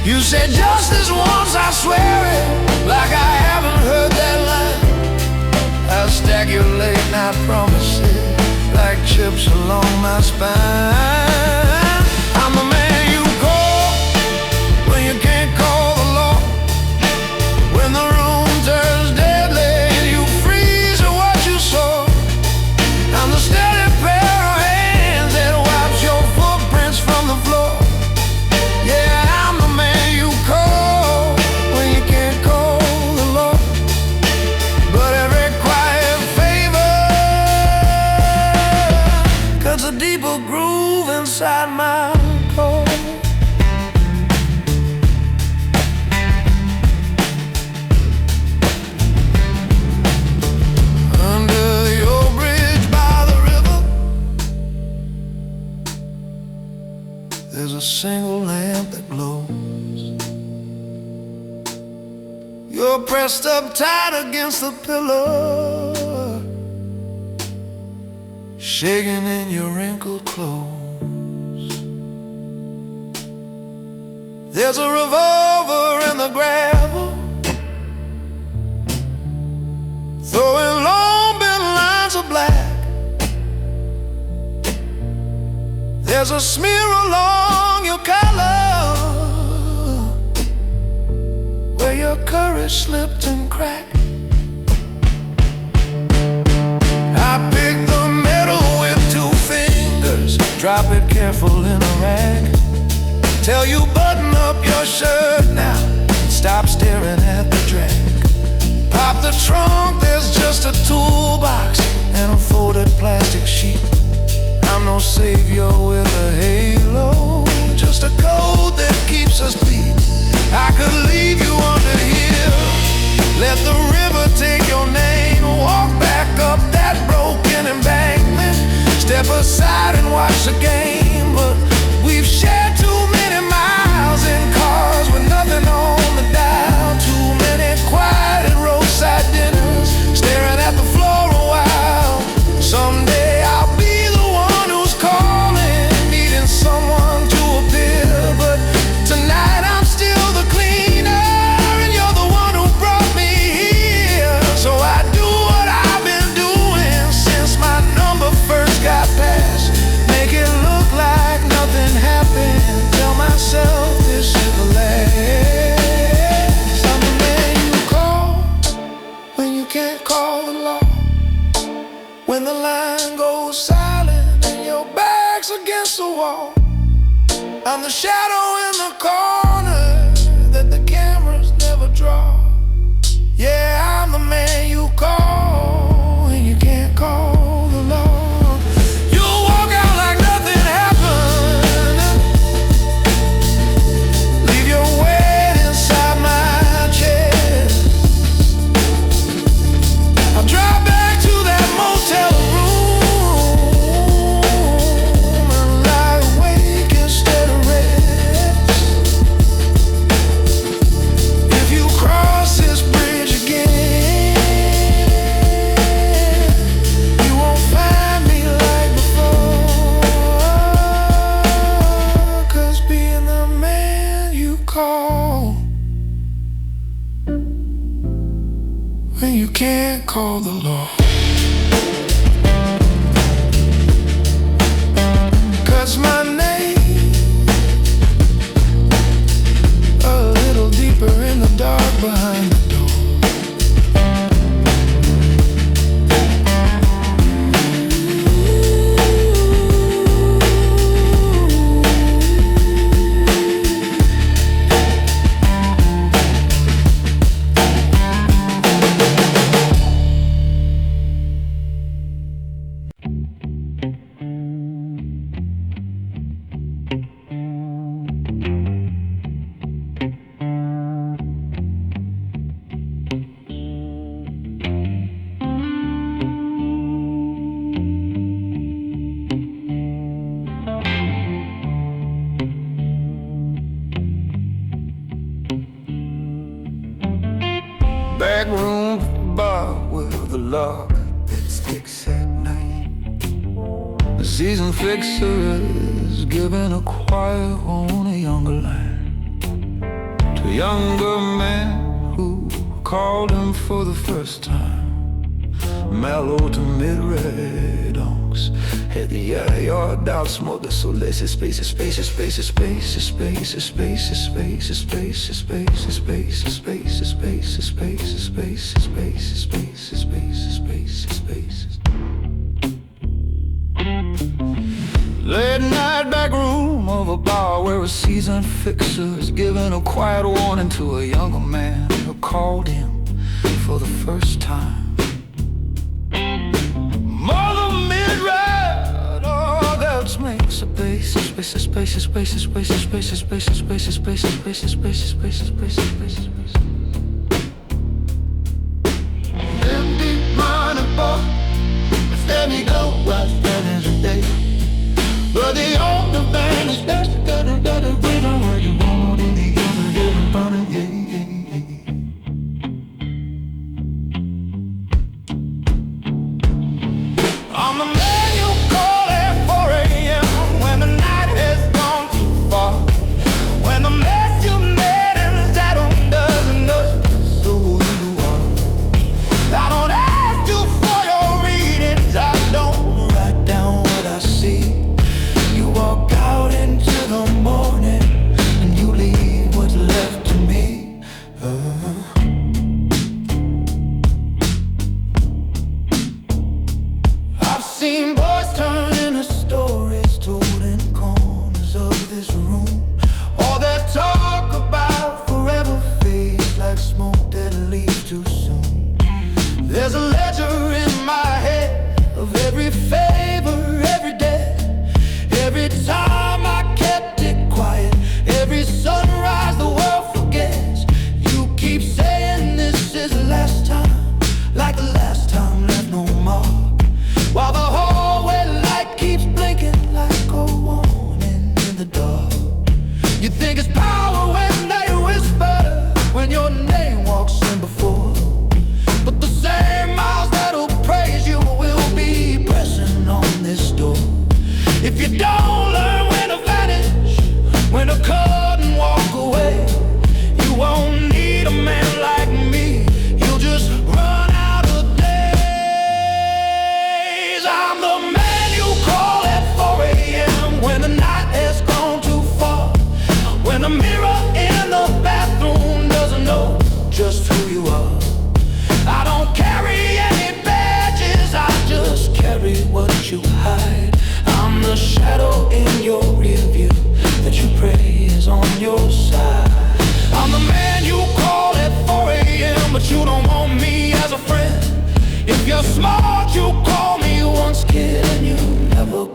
You said just this once, I swear it, like I haven't heard that line. I'll stack your late night promises like chips along my spine. I'm the man you call when you can't call the law, when the room turns deadly and you freeze at what you saw. I'm the steady pair of hands that wipes your footprints from the floor. Yeah, I'm the man you call when you can't call the law, but every quiet favor cuts a deeper groove inside my core. Under your bridge by the river, there's a single lamp that glows. You're pressed up tight against the pillar, shaking in your wrinkled clothes. There's a revolver in the gravel, throwing long bent lines of black. There's a smear along your collar where your courage slipped and cracked. I pick the metal with 2 fingers, drop it careful in a rag. Tell you button up your shirt now, stop staring at the drag. Pop the trunk, there's just a toolbox and a folded plastic sheet. I'm no savior with a halo, just a code that keeps us beat. I could leave you under here, let the river take your name, walk back outside and watch the game, but we've shared too many miles in cars with nothing on the dial. Too many quiet roadside dinners, staring at the floor a while. Someday I'll be the one who's calling, needing someone to appear, but tonight I'm still the cleaner, and you're the one who brought me here. So I do what I've been doing since my number first got passed. Make it look like nothing happened. Tell myself this is the last. I'm the man you call when you can't call the law. When the line goes silent and your back's against the wall. I'm the shadow in the corner that the cameras never draw. Yeah, I'm the man you call when you can't call the law. You'll walk out like nothing happened, leave your weight inside my chest. I'll drive back to that motel room and lie awake instead of rest. If you cross this bridge again, you won't find me like before, 'cause being the man you call when you can't call the law. 'Cause my name a little deeper in the dark behind the door. Back room bar with the lock that sticks at night. The season fixer is giving a quiet on a younger line to a younger man who called him for the first time. Mellow to mid-red donks, hit the yard out, smoke the solaces, spaces, spaces, spaces, spaces, spaces, spaces, spaces, spaces, spaces, spaces, spaces, spaces, spaces, spaces, spaces, spaces, spaces, spaces, spaces. Late night back room of a bar where a seasoned fixer is giving a quiet warning to a younger man who called him for the first time. Mother mid-ride, oh, that's makes a basis, spaces, spaces, spaces, spaces, spaces, spaces, spaces, spaces, spaces, spaces, spaces, spaces, spaces, spaces. Empty money box, let me go, I spend it a day. But the older man is best, gotta wait on where you want in the other, everybody, yeah, yeah, yeah. I'm the man you call at 4 a.m. when the night has gone too far, when the mess you made inside doesn't know who you are. I don't ask you for your readings, I don't write down what I see. You walk out into the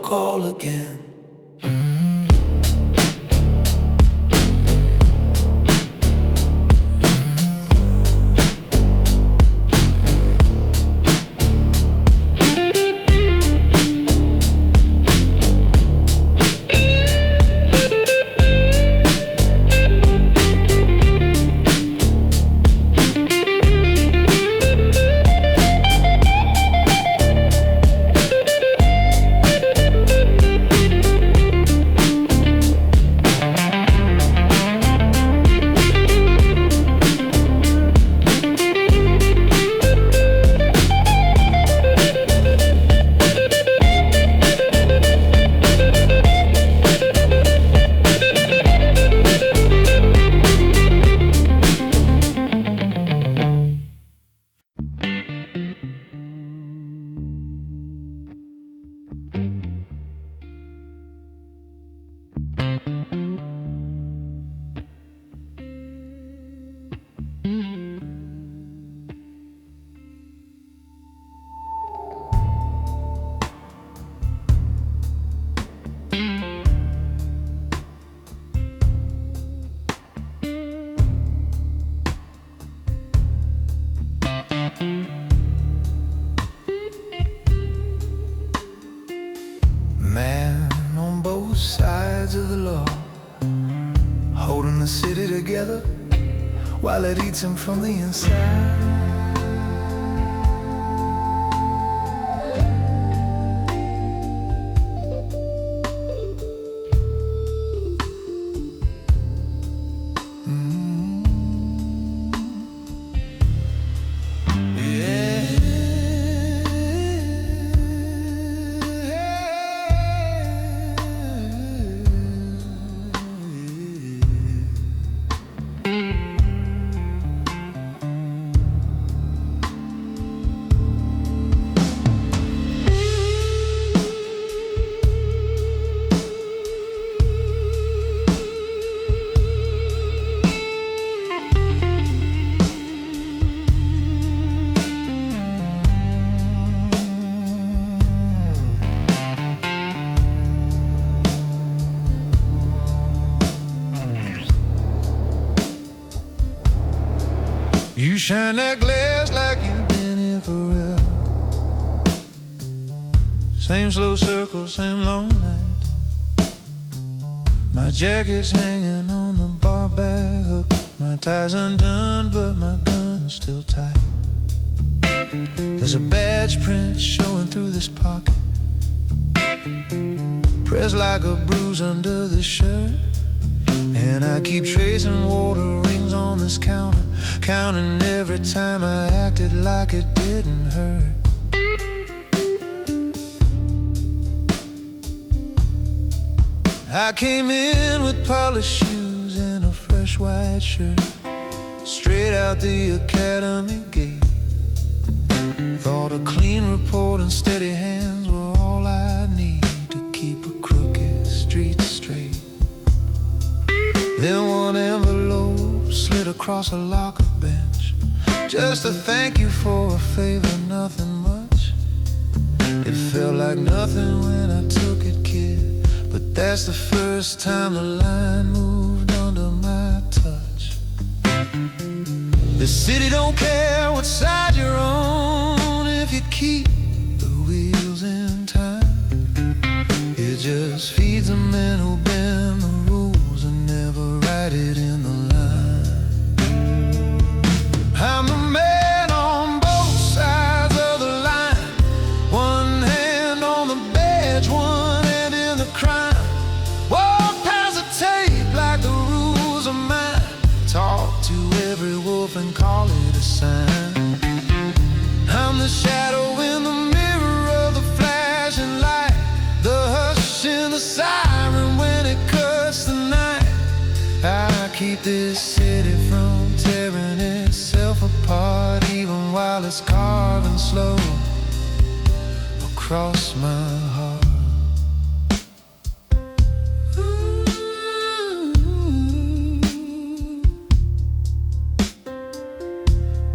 call again. Man on both sides of the law, holding the city together while it eats him from the inside. You shine that glass like you've been here forever. Same slow circle, same long night. My jacket's hanging on the bar back hook. My tie's undone, but my gun's still tight. There's a badge print showing through this pocket, pressed like a bruise under the shirt. And I keep tracing water rings on this counter, counting every time I acted like it didn't hurt. I came in with polished shoes and a fresh white shirt, straight out the academy gate. Thought a clean report and steady hands were all I need to keep a crooked street straight. Then one envelope slid across a locker bench, just a thank you for a favor, nothing much. It felt like nothing when I took it, kid, but that's the first time the line moved under my touch. The city don't care what side you're on if you keep the wheels in time. It just feeds the men who bend the rules and never write it in the line. I'm the man on both sides of the line, one hand on the badge, one hand in the crime. Walk past the tape like the rules are mine, talk to every wolf and call it a sign. I'm the shadow in the mirror of the flashing light, the hush in the siren when it cuts the night. I keep this city from tearing itself apart, even while it's carving slow across my heart.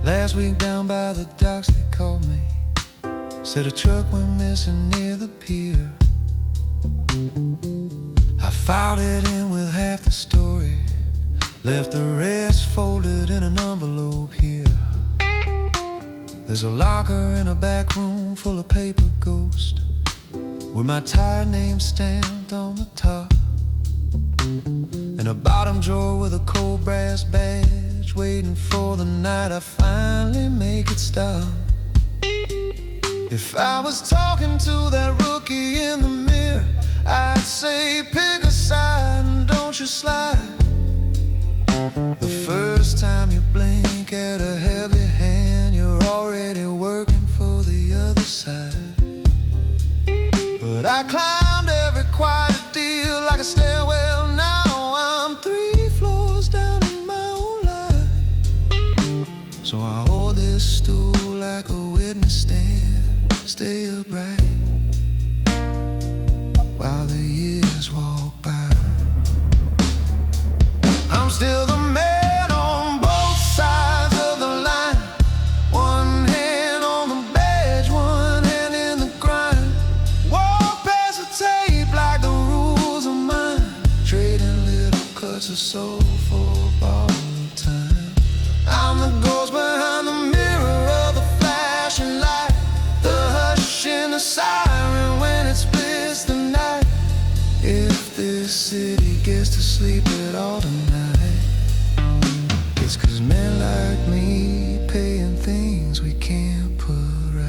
Last week down by the docks they called me, said a truck went missing near the pier. I filed it in with half the story, left the rest folded in an envelope here. There's a locker in a back room full of paper ghosts, with my tired name stamped on the top, and a bottom drawer with a cold brass badge, waiting for the night I finally make it stop. If I was talking to that rookie in the mirror, I'd say pick a side and don't you slide. The first time you blink at a heavy hand, you're already working for the other side. But I climbed every quiet deal like a stairwell. Now I'm 3 floors down in my own life. So I hold this stool like a witness stand, stay upright while the years walk by. I'm still the man on both sides of the line, one hand on the badge, one hand in the grind. Walk past the tape like the rules are mine, trading little cuts of soul for borrowed time. I'm the ghost behind the mirror of the flashing light, the hush in the siren when it splits the night. If this city gets to sleep at all tonight, it's 'cause men like me paying things we can't put right.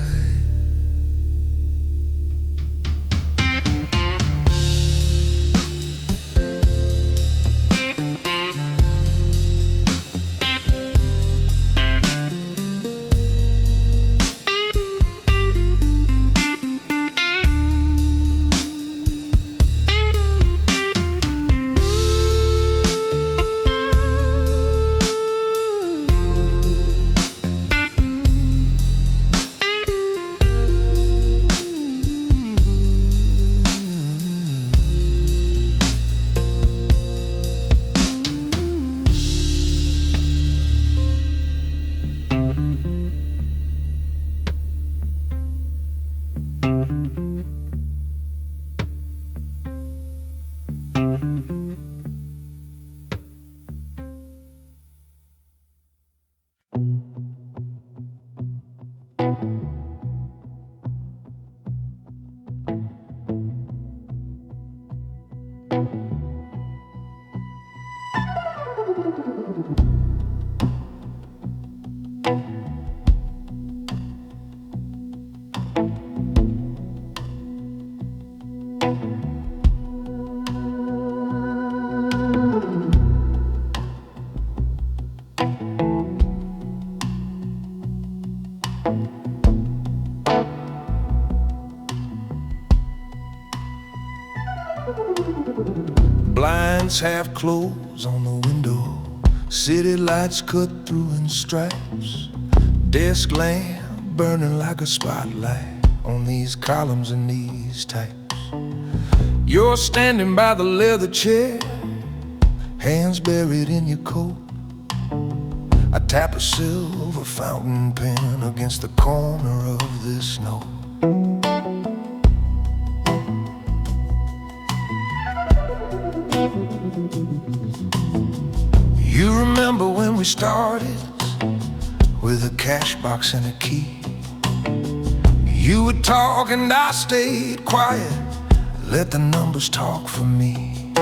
Blinds half closed on the window, city lights cut through in stripes, desk lamp burning like a spotlight on these columns and these types. You're standing by the leather chair, hands buried in your coat. I tap a silver fountain pen against the corner of this note. You remember when we started with a cash box and a key? You would talk and I stayed quiet, let the numbers talk for me.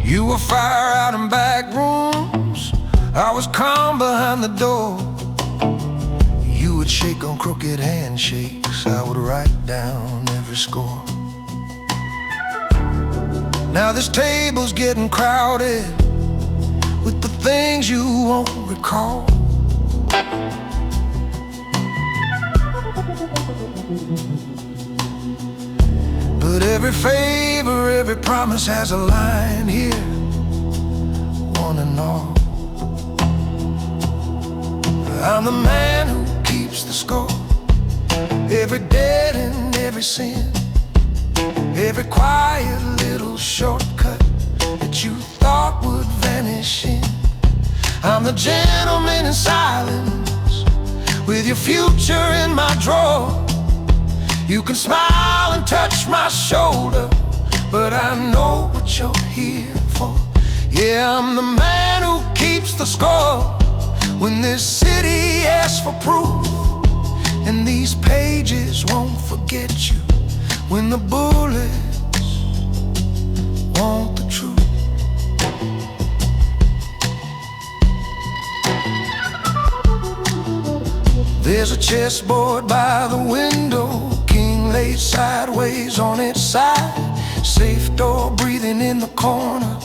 You were fire out in back rooms, I was calm behind the door. You would shake on crooked handshakes, I would write down every score. Now this table's getting crowded with the things you won't recall. But every favor, every promise has a line here, one and all. I'm the man who keeps the score, every debt and every sin, every quiet little shortcut that you thought would vanish in. I'm the gentleman in silence, with your future in my drawer. You can smile and touch my shoulder, but I know what you're here for. Yeah, I'm the man who keeps the score when this city asks for proof, and these pages won't forget you when the bullets want the truth. There's a chessboard by the window, king laid sideways on its side, safe door breathing in the corner,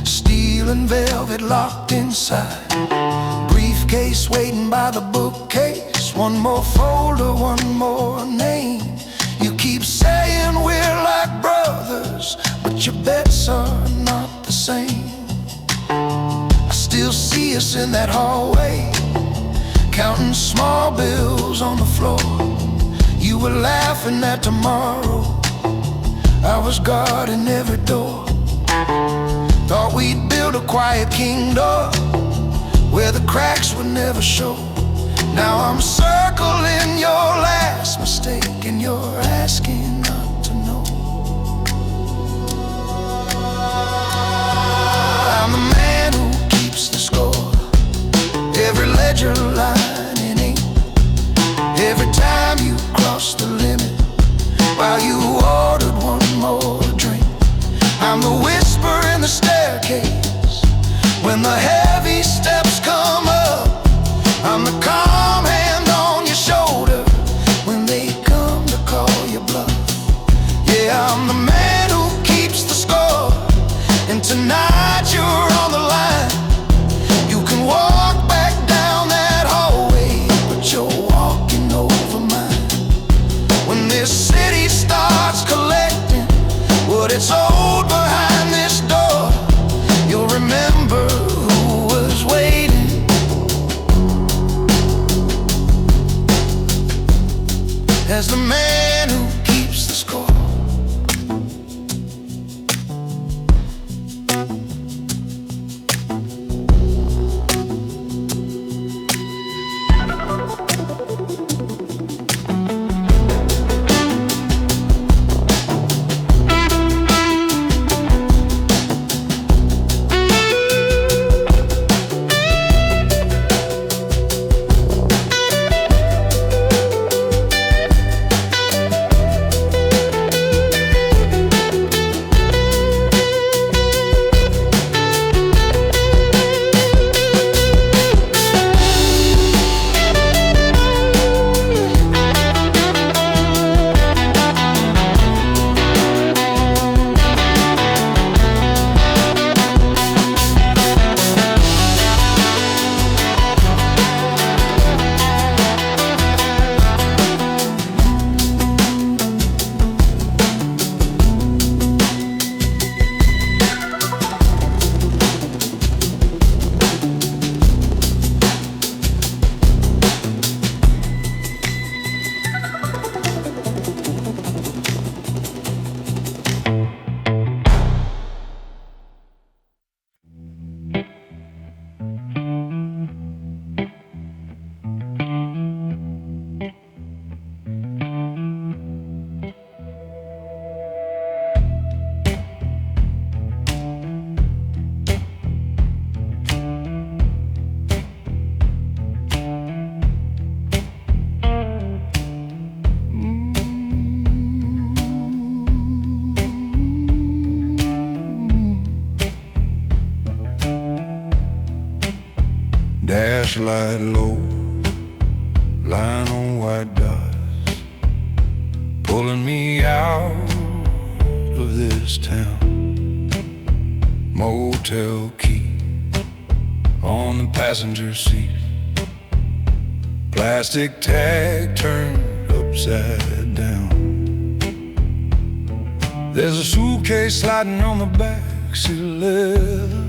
steel and velvet locked inside, briefcase waiting by the bookcase, one more folder, one more name. You keep saying we're like brothers, but your bets are not the same. I still see us in that hallway, counting small bills on the floor. You were laughing at tomorrow, I was guarding every door. Thought we'd build a quiet kingdom where the cracks would never show. Now I'm circling your last mistake, and you're asking not to know. I'm the man who keeps the score, every ledger line in ink, every time you cross the limit while you ordered one more drink. I'm the whisper in the staircase when the heavy steps come up. I'm the calm hand on your shoulder when they come to call you bluff. Yeah, I'm the man who keeps the score, and tonight you're on the line. You can walk back down that hallway, but you're walking over mine. When this city starts collecting what it's owed behind this door, you'll remember who was waiting. As the man who keeps the score. Dash low, line on white dots, pulling me out of this town. Motel key on the passenger seat, plastic tag turned upside down. There's a suitcase sliding on the backseat leather,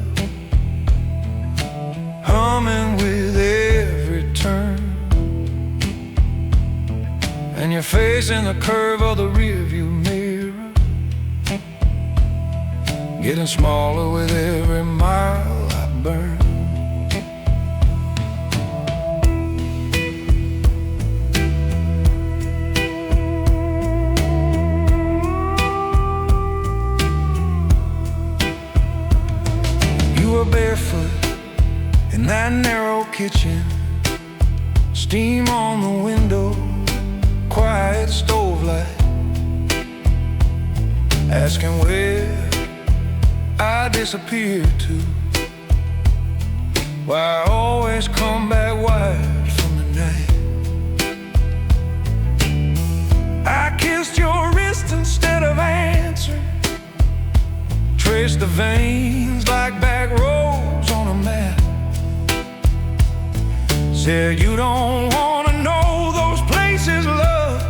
humming with every turn, and you're facing the curve of the rearview mirror, getting smaller with every mile I burn. In that narrow kitchen, steam on the window, quiet stove light, asking where I disappeared to. Why I always come back wired from the night. I kissed your wrist instead of answering, traced the veins like back roads on a map. Said you don't wanna know those places, love.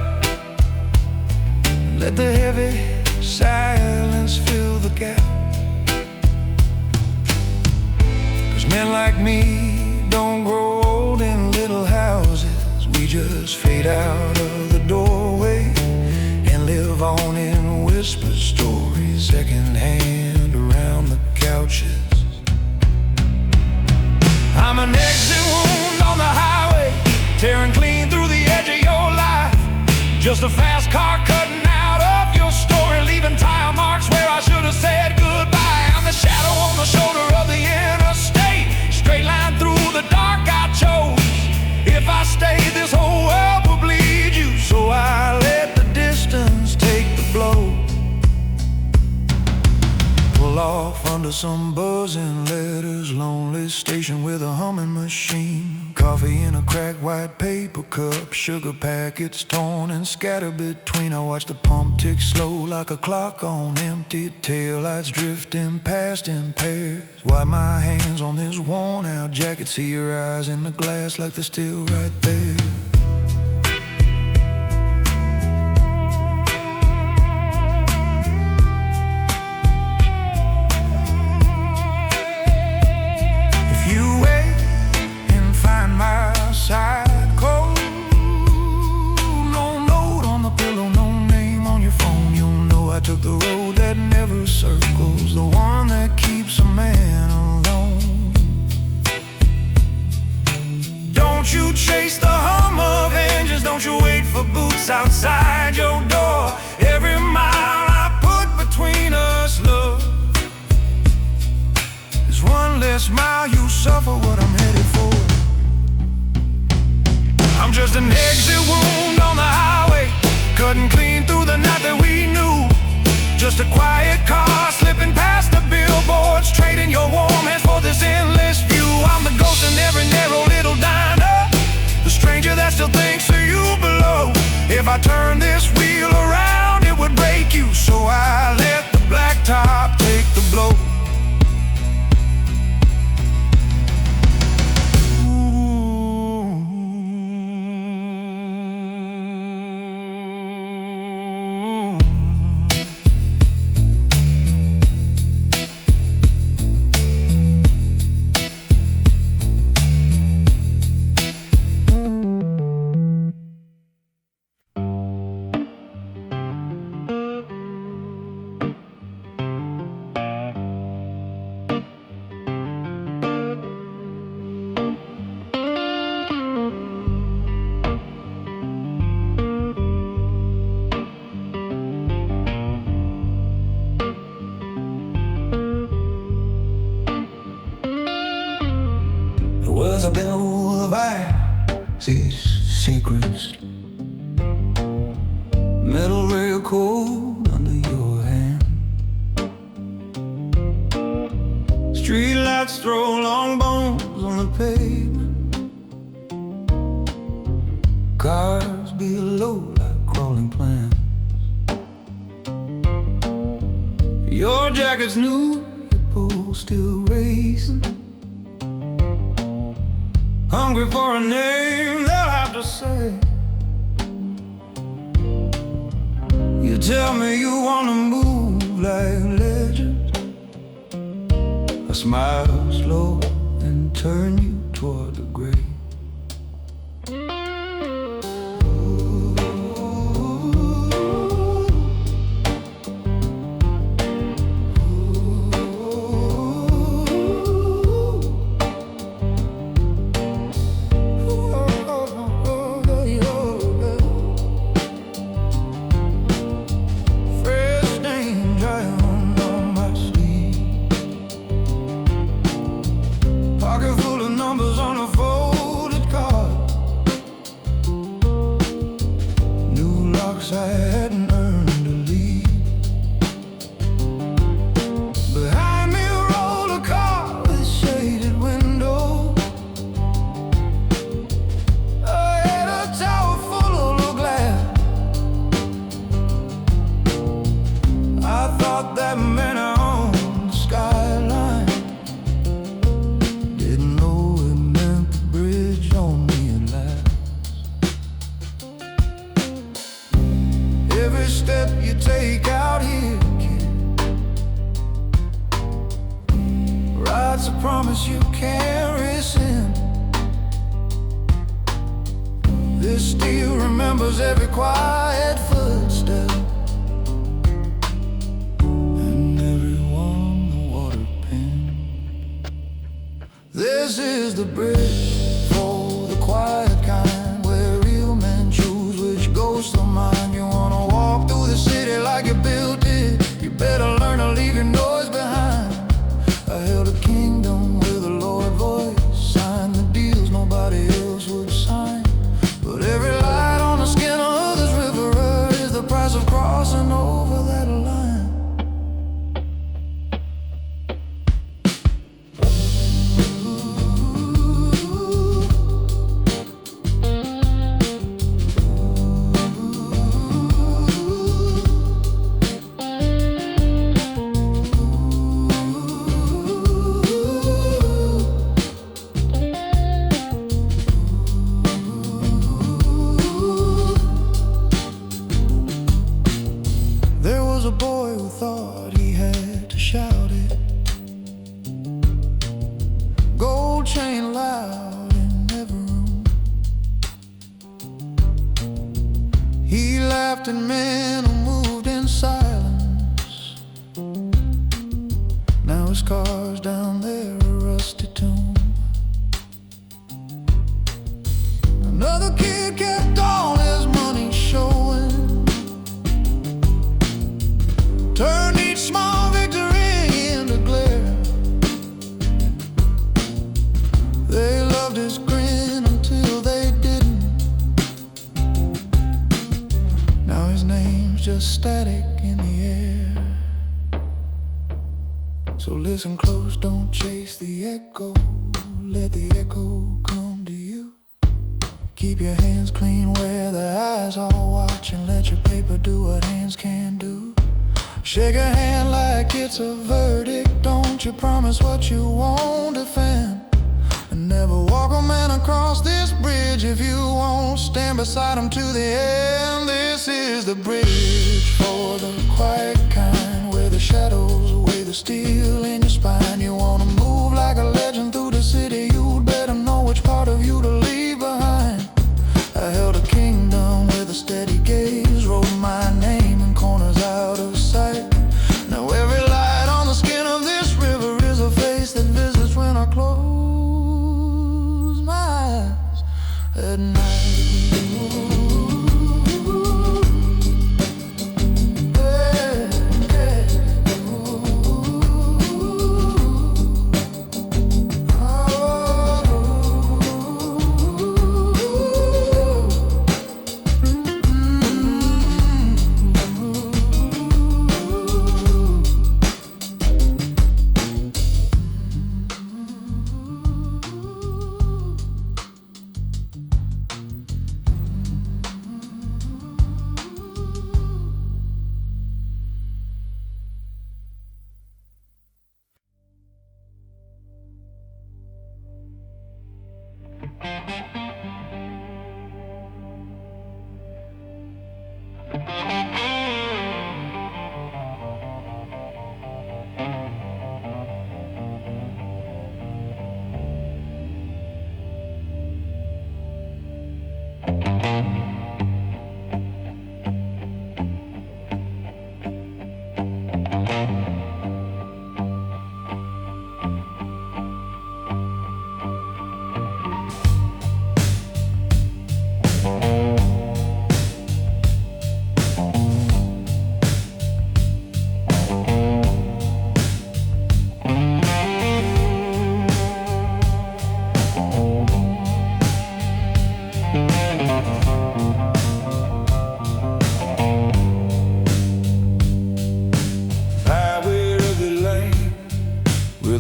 Let the heavy silence fill the gap. 'Cause men like me don't grow old in little houses. We just fade out of the doorway and live on in whisper stories, secondhand around the couches. I'm an exit wound on the highway, tearing clean through the edge of your life. Just a fast car cutting out of your story, leaving tire marks where I should have said goodbye. I'm the shadow on the shoulder of the interstate, straight line through the dark I chose. If I stay, this whole world will bleed you, so I let the distance take the blow. Pull off under some buzzing letters, lonely station with a humming machine. Coffee in a cracked white paper cup, sugar packets torn and scattered between. I watch the pump tick slow like a clock on empty, taillights drifting past in pairs. Wipe my hands on this worn out jacket, see your eyes in the glass like they're still right there. Side cold, no note on the pillow, no name on your phone. You'll know I took the road that never circles, the one that keeps a man alone. Don't you chase the hum of engines, don't you wait for boots outside your door. Every mile I put between us, love, is one less mile you suffer what I'm headed for. I'm just an exit wound on the highway, cutting clean through the night that we knew. Just a quiet car slipping past the billboards, trading your warm hands for this endless view. I'm the ghost in every narrow little diner, the stranger that still thinks of you below. If I turn this wheel around, it would break you, so I let the black top take the blow. Was a bill of ice, secrets, metal rail cold under your hand. Streetlights throw long bones on the pavement, cars below like crawling plants. Your jacket's new, your pulse still racing, hungry for a name they'll have to say. You tell me you wanna move like legends, I smile slow and turn you toward the grave. Pocket full of This is the bridge for the quiet kind, where real men choose which ghost of mine. You wanna walk through the city like you built it, you better learn to leave your noise behind. I held a kingdom with a Lord voice, signed the deals nobody else would sign. But every light on the skin of this river is the price of crossing over that line. There was a boy who thought he had to shout it, gold chain loud in every room. He laughed at men who moved in silence. Now his car's down there, a rusty tomb. Another kid kept all his money showing, turned each small victory into glare. They loved his grin until they didn't. Now his name's just static in the air. So listen close, don't chase the echo, let the echo come to you. Keep your hands clean where the eyes are watching, let your paper do what hands can do. Shake a hand like it's a verdict, don't you promise what you won't defend. And never walk a man across this bridge if you won't stand beside him to the end. This is the bridge for the quiet kind, where the shadows weigh the steel in your spine. You wanna move like a legend through the city, you'd better know which part of you to leave behind. I held a kingdom with a steady gaze, wrote my name in corners out of sight. Now every light on the skin of this river is a face that visits when I close my eyes at night.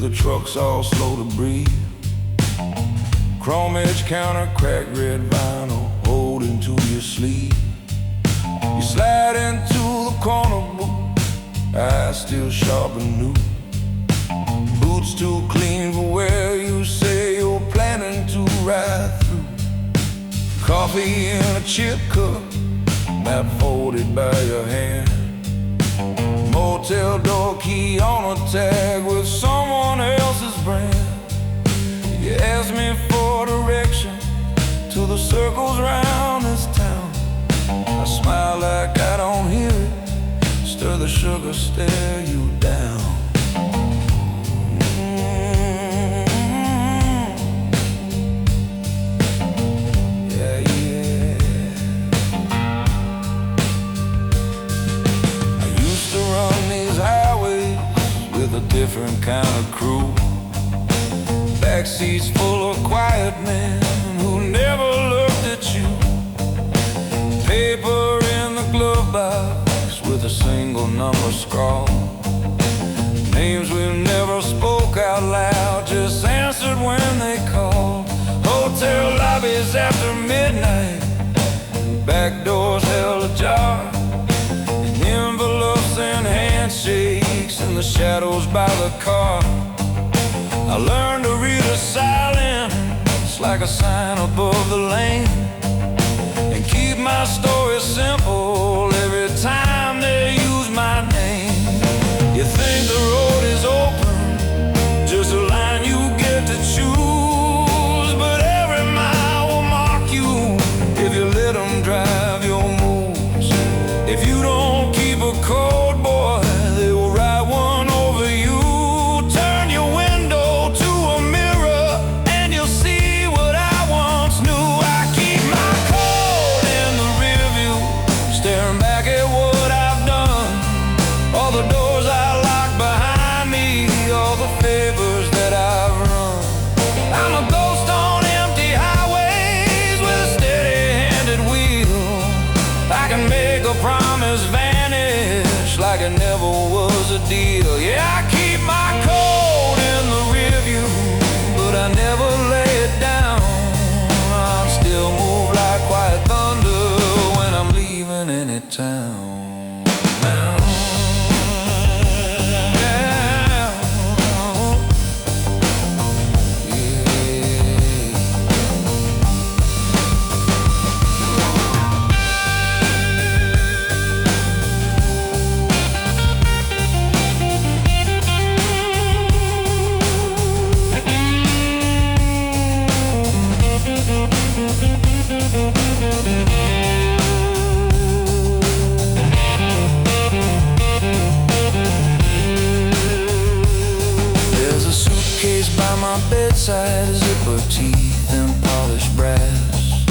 The trucks all slow to breathe, chrome edge counter, cracked red vinyl holding to your sleeve. You slide into the corner booth, eyes still sharp and new, boots too clean for where you say you're planning to ride through. Coffee in a chip cup, map folded by your hand, motel door key on a tag with someone else's brand. You ask me for direction to the circles round this town. I smile like I don't hear it, stir the sugar, stare you down. different kind of crew. Backseats full of quiet men who never looked at you. Paper in the glove box with a single number scrawled. Names we never spoke out loud, just answered when they called. Hotel lobbies after midnight, back doors held ajar, and envelopes and handshakes in the shadows by the car. I learned to read a silence like a sign above the lane, and keep my story simple every time they use my name. You think the road is open, just a line you get to choose, but every mile will mark you if you let them drive your moves. If you don't keep a code, boy, they will write one over you. Turn your window to a mirror and you'll see what I once knew. I keep my code in the rear view, staring back at what I've done. All the doors I locked behind me, all the favors that I've run. I'm a ghost on empty highways with a steady-handed wheel. I can make a promise vanish like it never was a deal. Yeah, I keep my code in the rear view, but I never lay it down. I'm still move like quiet thunder when I'm leaving any town. There's a suitcase by my bedside, zipper teeth and polished brass,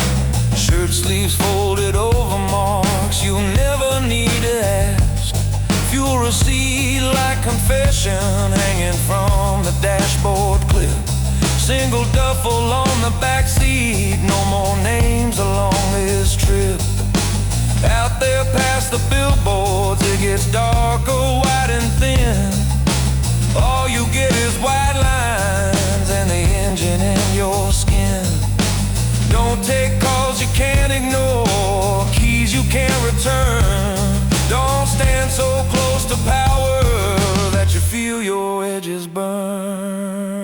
shirt sleeves folded over marks you never need to ask, fuel receipt like confession hanging from the dashboard clip, single duffel on the back seat, no more names along this trip. Out there past the billboards, it gets darker, wide and thin. All you get is white lines and the engine in your skin. Don't take calls you can't ignore, keys you can't return. Don't stand so close to power that you feel your edges burn.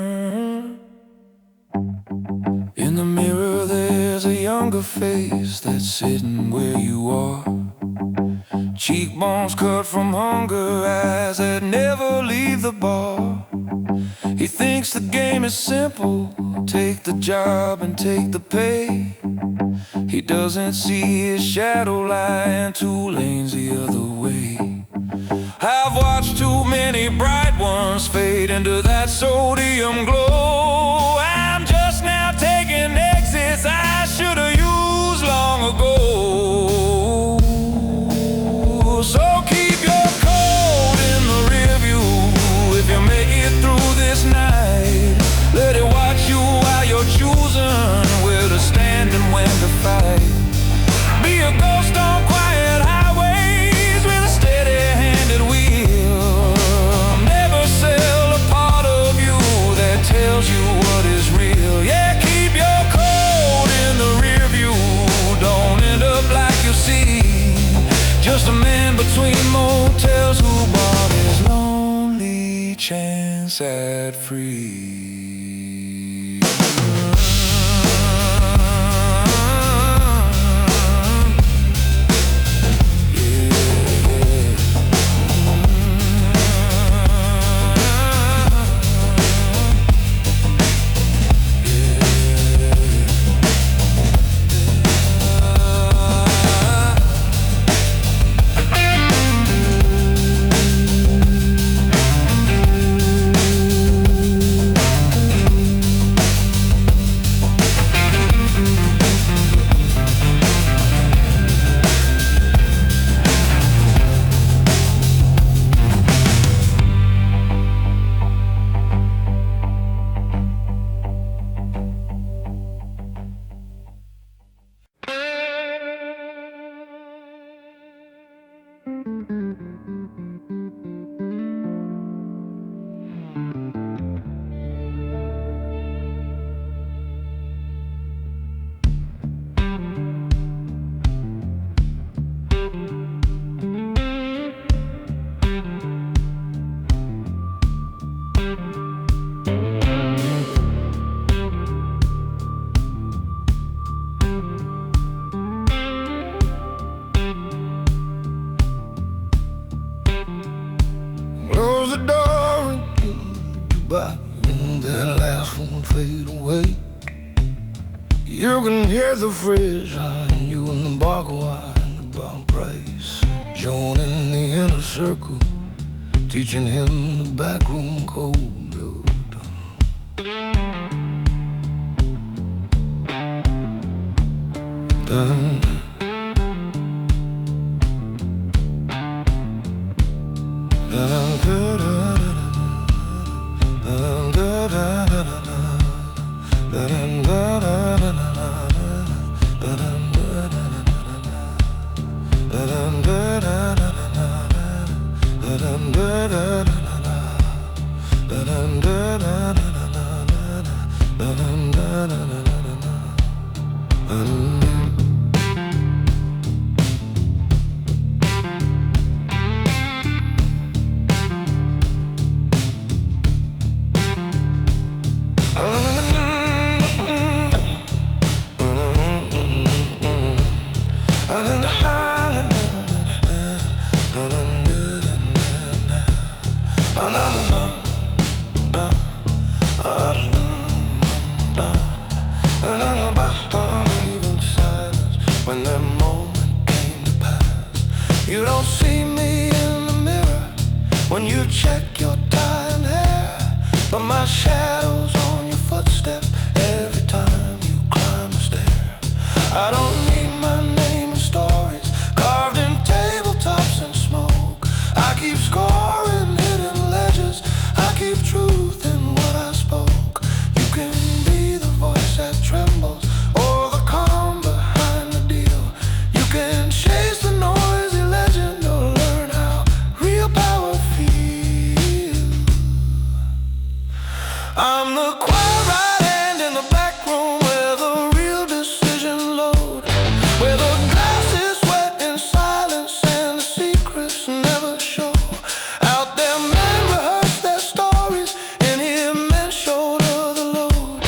In the mirror there's a younger face that's sitting where you are. Cheekbones cut from hunger, eyes that never leave the bar. He thinks the game is simple, take the job and take the pay. He doesn't see his shadow lying 2 lanes the other way. I've watched too many bright ones fade into that sodium glow. I'm just now taking exits I should have used long ago. So keep your code in the rear view if you make it through this night. Let it watch you while you're choosing where to stand and when to fight. Be a ghost on quiet highways with a steady-handed wheel. Never sell a part of you that tells you what is real. Yeah, keep your code in the rear view. Don't end up like you see, just a man between motels who bought his lonely chance at free. You can hear the fridge line, you and the bottle wine about price. Joan in the inner circle, teaching him the backroom code. Dun. When that moment came to pass, you don't see me in the mirror when you check your tie and hair, but my shadow's on your footstep every time you climb the stair. I don't need my name in stories carved in tabletops and smoke. I keep scoring hidden ledges, I keep truth in what I spoke. You can be the voice that trembles or the calm behind the deal. You can chase the noisy legend or learn how real power feels. I'm the quiet right hand in the back room where the real decision load, where the glass is wet in silence and the secrets never show. Out there men rehearse their stories, in here men shoulder the load.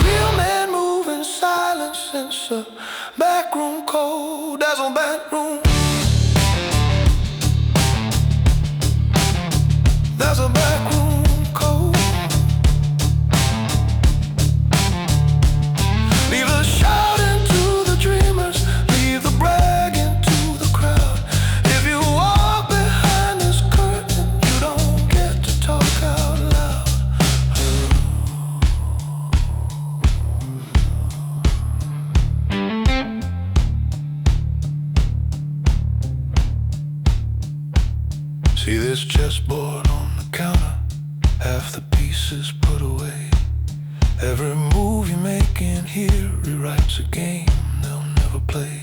Real men move in silence, it's a backroom code. That's a backroom. That's a backroom code. Leave the shouting to the dreamers, leave the bragging to the crowd. If you walk behind this curtain, you don't get to talk out loud. See this chessboard on the counter, half the pieces put away. Every move you make in here rewrites a game they'll never play.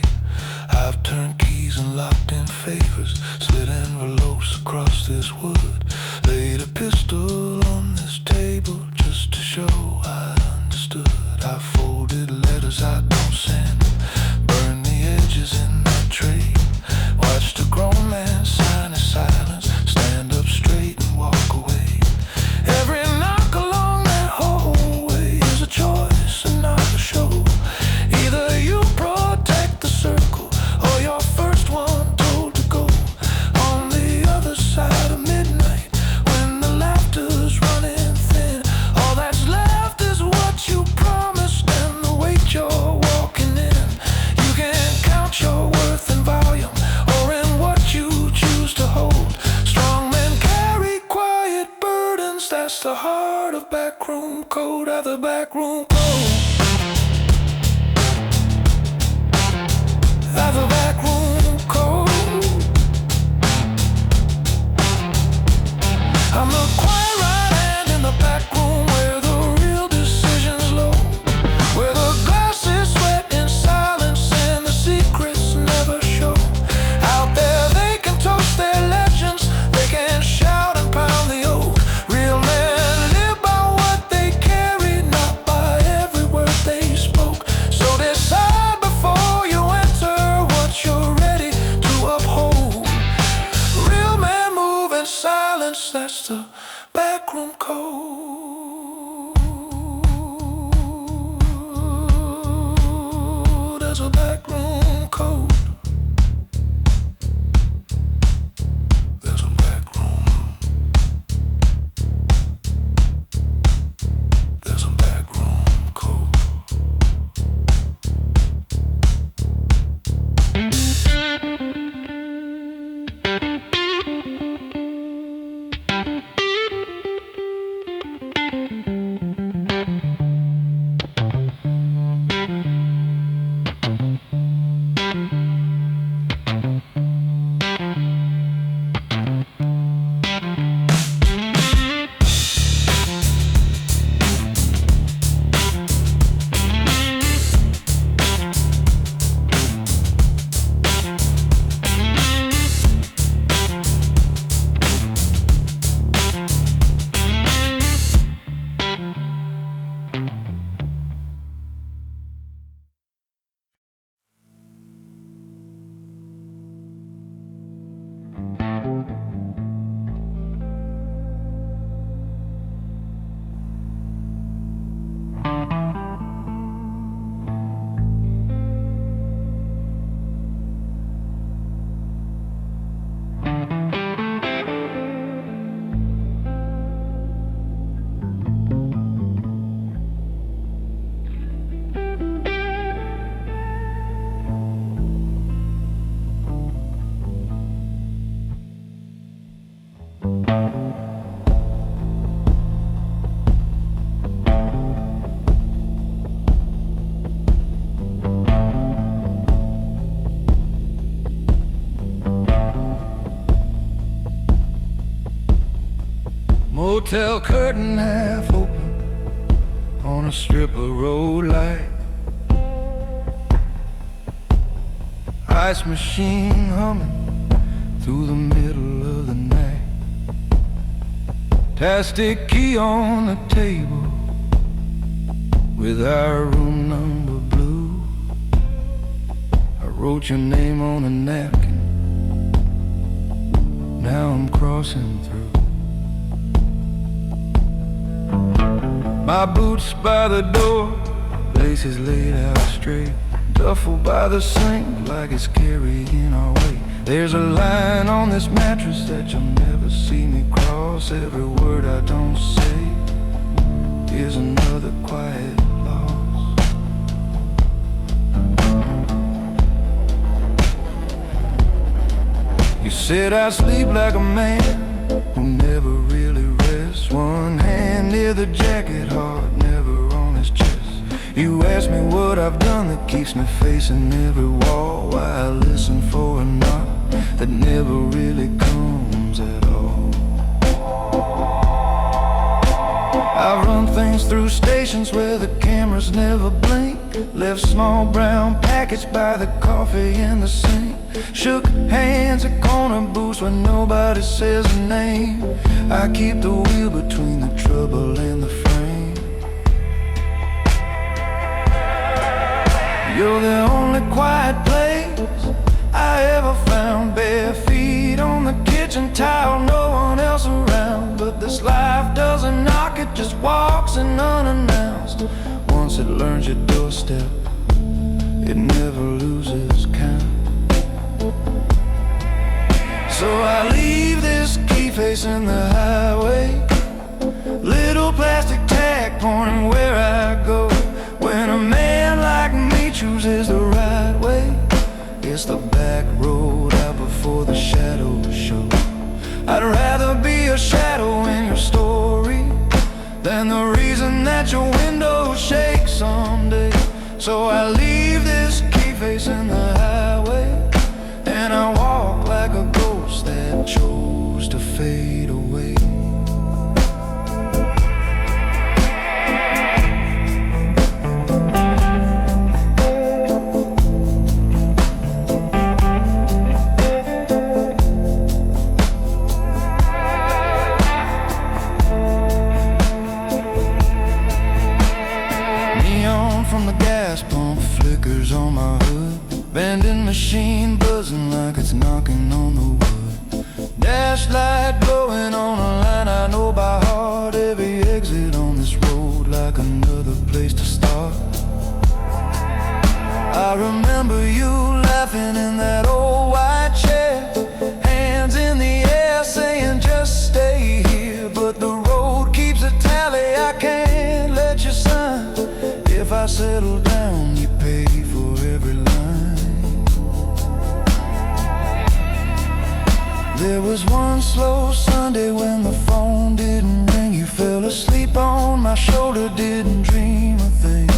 I've turned keys and locked in favors, slid envelopes across this wood, laid a pistol on this table just to show I understood. I folded letters I don't send, burned the edges in that tray, watched a grown man sign his silence, stand up straight and walk away. Every knock along that hallway is a choice and not a show. Either you protect the circle or you're first one told to go. On the other side of midnight, when the laughter's running thin, all that's left is what you promised and the weight you're walking in. You can count your worth in volume or in what you choose to hold. Strong men carry quiet burdens, that's the heart of backroom code. At the backroom code, at the backroom code. I'm the quiet right hand in the back room where the real decisions low, where the glass is wet in silence and the secrets never show. Out there they can toast their legends, they can shout and pound the oak. Real men live by what they carry, not by every word they spoke. So decide before you enter what you're ready to uphold. Real men move in silence, that's the Hotel curtain half open on a strip of road light. Ice machine humming through the middle of the night. Plastic key on the table with our room number blue. I wrote your name on a napkin, now I'm crossing through. My boots by the door, laces laid out straight, duffel by the sink like it's carrying our weight. There's a line on this mattress that you'll never see me cross. Every word I don't say is another quiet loss. You said I sleep like a man who never really rests. One hand near the jacket, heart never on his chest. You ask me what I've done that keeps me facing every wall. Why I listen for a knock that never really comes at all. I've run things through stations where the cameras never blink, left small brown packets by the coffee in the sink, shook hands at corner booths where nobody says a name. I keep the wheel between the trouble and the frame. You're the only quiet place I ever found. Bare feet on the kitchen tile, no one else around. But this life doesn't knock, it just walks in unannounced. Once it learns your doorstep, it never loses count. So I leave this key facing the highway, little plastic tag pointing where I go. When a man like me chooses the right way, it's the back road out before the shadows show. I'd rather be a shadow in your story than the reason that your window shakes someday. So I leave this key facing the highway, and I walk like a ghost that chose to fade away. From the gas pump flickers on my hood, vending machine buzzing like it's knocking on the wood. Dash light glowing on a line I know by heart. Every exit on this road like another place to start. I remember you laughing in that old white chair, hands in the air saying just stay here. But the road keeps a tally, I can't let you sign. If I settle down, you pay for every line. There was one slow Sunday when the phone didn't ring. You fell asleep on my shoulder, didn't dream a thing.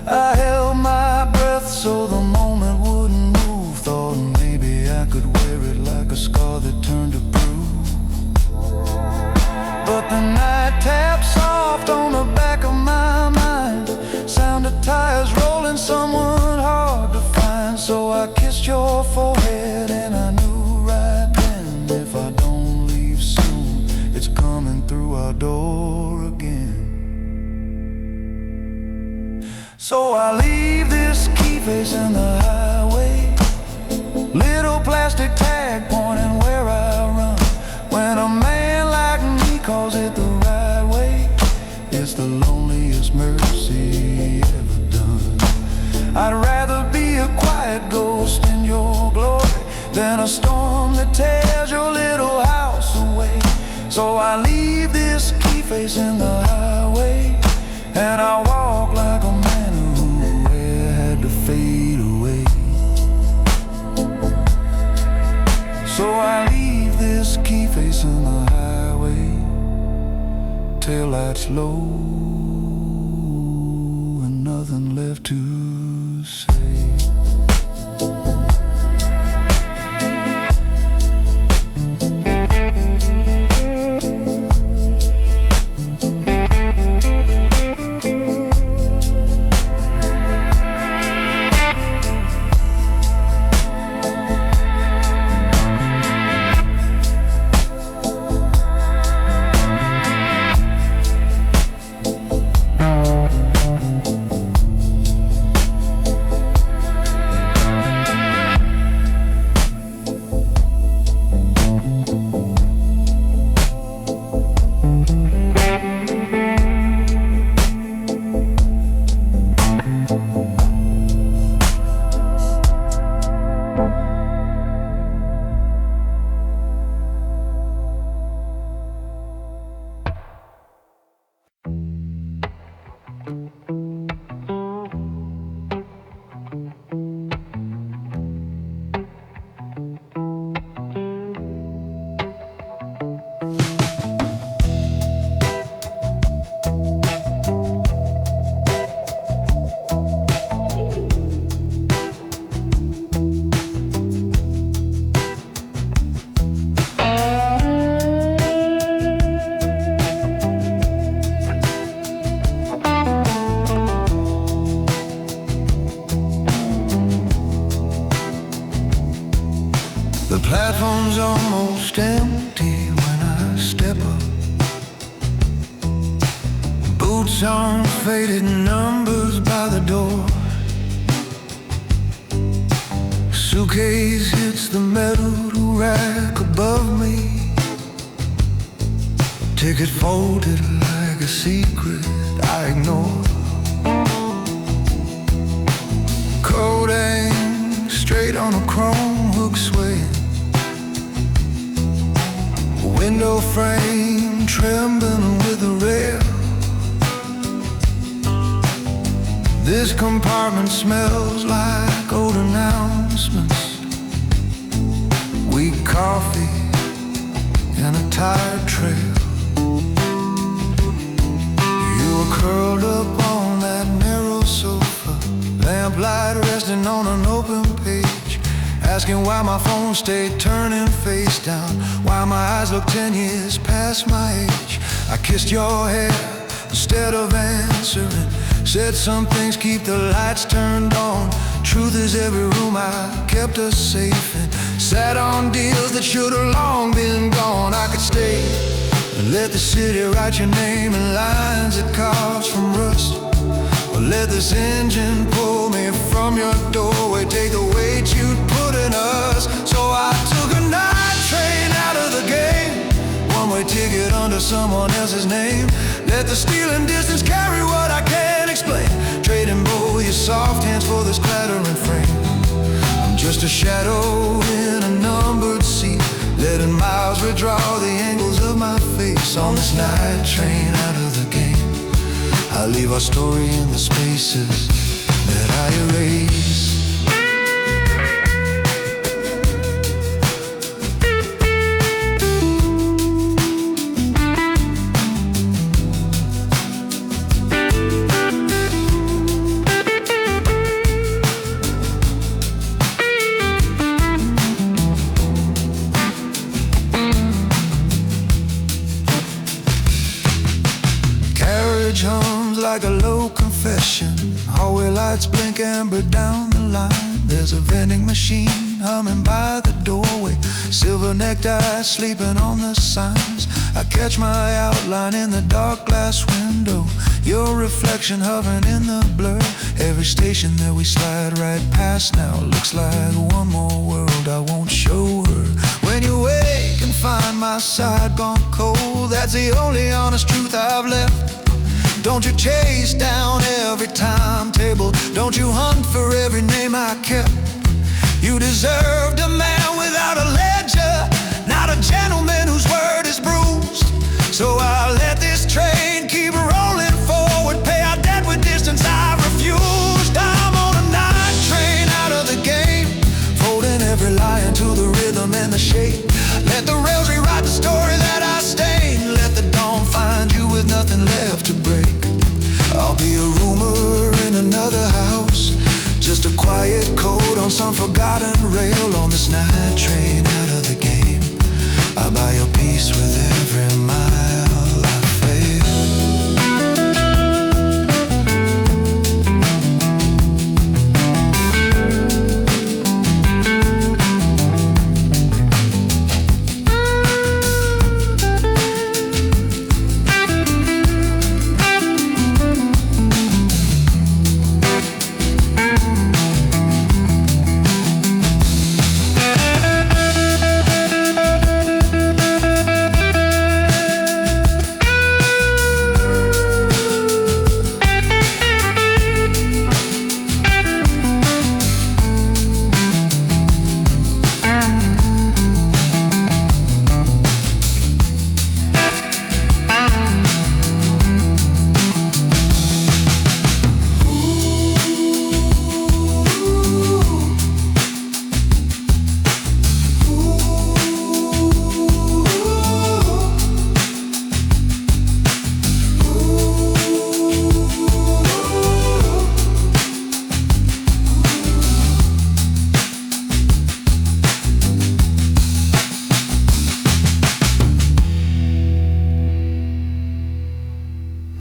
I held my breath so the moment wouldn't move. Thought maybe I could wear it like a scar that turned to bruise. But the night tapped soft on the back of my mind, sound of tires rolling, someone hard to find. So I kissed your forehead and I knew right then, if I don't leave soon, it's coming through our door again. So I leave this key facing the highway, little plastic tag pointing where I run. When a man like me calls it the right way, it's the loneliest mercy ever done. I'd rather be a quiet ghost in your glory than a storm that tears your little house away. So I leave this key facing the highway, and I walk like a man who had to fade away. So I leave this key facing the highway, tail lights low and nothing left to say. Some faded numbers by the door. Suitcase hits the metal rack above me. Ticket folded like a secret I ignore. Coat aimed straight on a chrome hook swaying. Window frame trembling with a rail. This compartment smells like old announcements, weak coffee and a tired trail. You were curled up on that narrow sofa, lamplight resting on an open page, asking why my phone stayed turning face down, why my eyes look 10 years past my age. I kissed your hair instead of answering, said some things keep the lights turned on. Truth is every room I kept us safe in, sat on deals that should have long been gone. I could stay and let the city write your name in lines that carves from rust, or let this engine pull me from your doorway, take the weight you'd put in us. So I took a night train out of the game, one-way ticket under someone else's name. Let the stealing distance carry what I can't explain, trading both your soft hands for this clattering frame. I'm just a shadow in a numbered seat, letting miles redraw the angles of my face. On this night train out of the game, I leave our story in the spaces that I erase. Hums like a low confession, hallway lights blink amber down the line. There's a vending machine humming by the doorway, silver neckties sleeping on the signs. I catch my outline in the dark glass window, your reflection hovering in the blur. Every station that we slide right past now looks like one more world I won't show her. When you wake and find my side gone cold, that's the only honest truth I've left. Don't you chase down every timetable, don't you hunt for every name I kept. You deserved a man without a ledger, not a gentleman whose word is bruised. So I'll let this train keep rolling forward, pay our debt with distance I refused. I'm on a night train out of the game, folding every lie into the rhythm and the shape. Let the rails rewrite the story that I stained, let the dawn find you with nothing left to break. I'll be a rumor in another house, just a quiet code on some forgotten rail. On this night train out of the game, I buy your peace with every mile.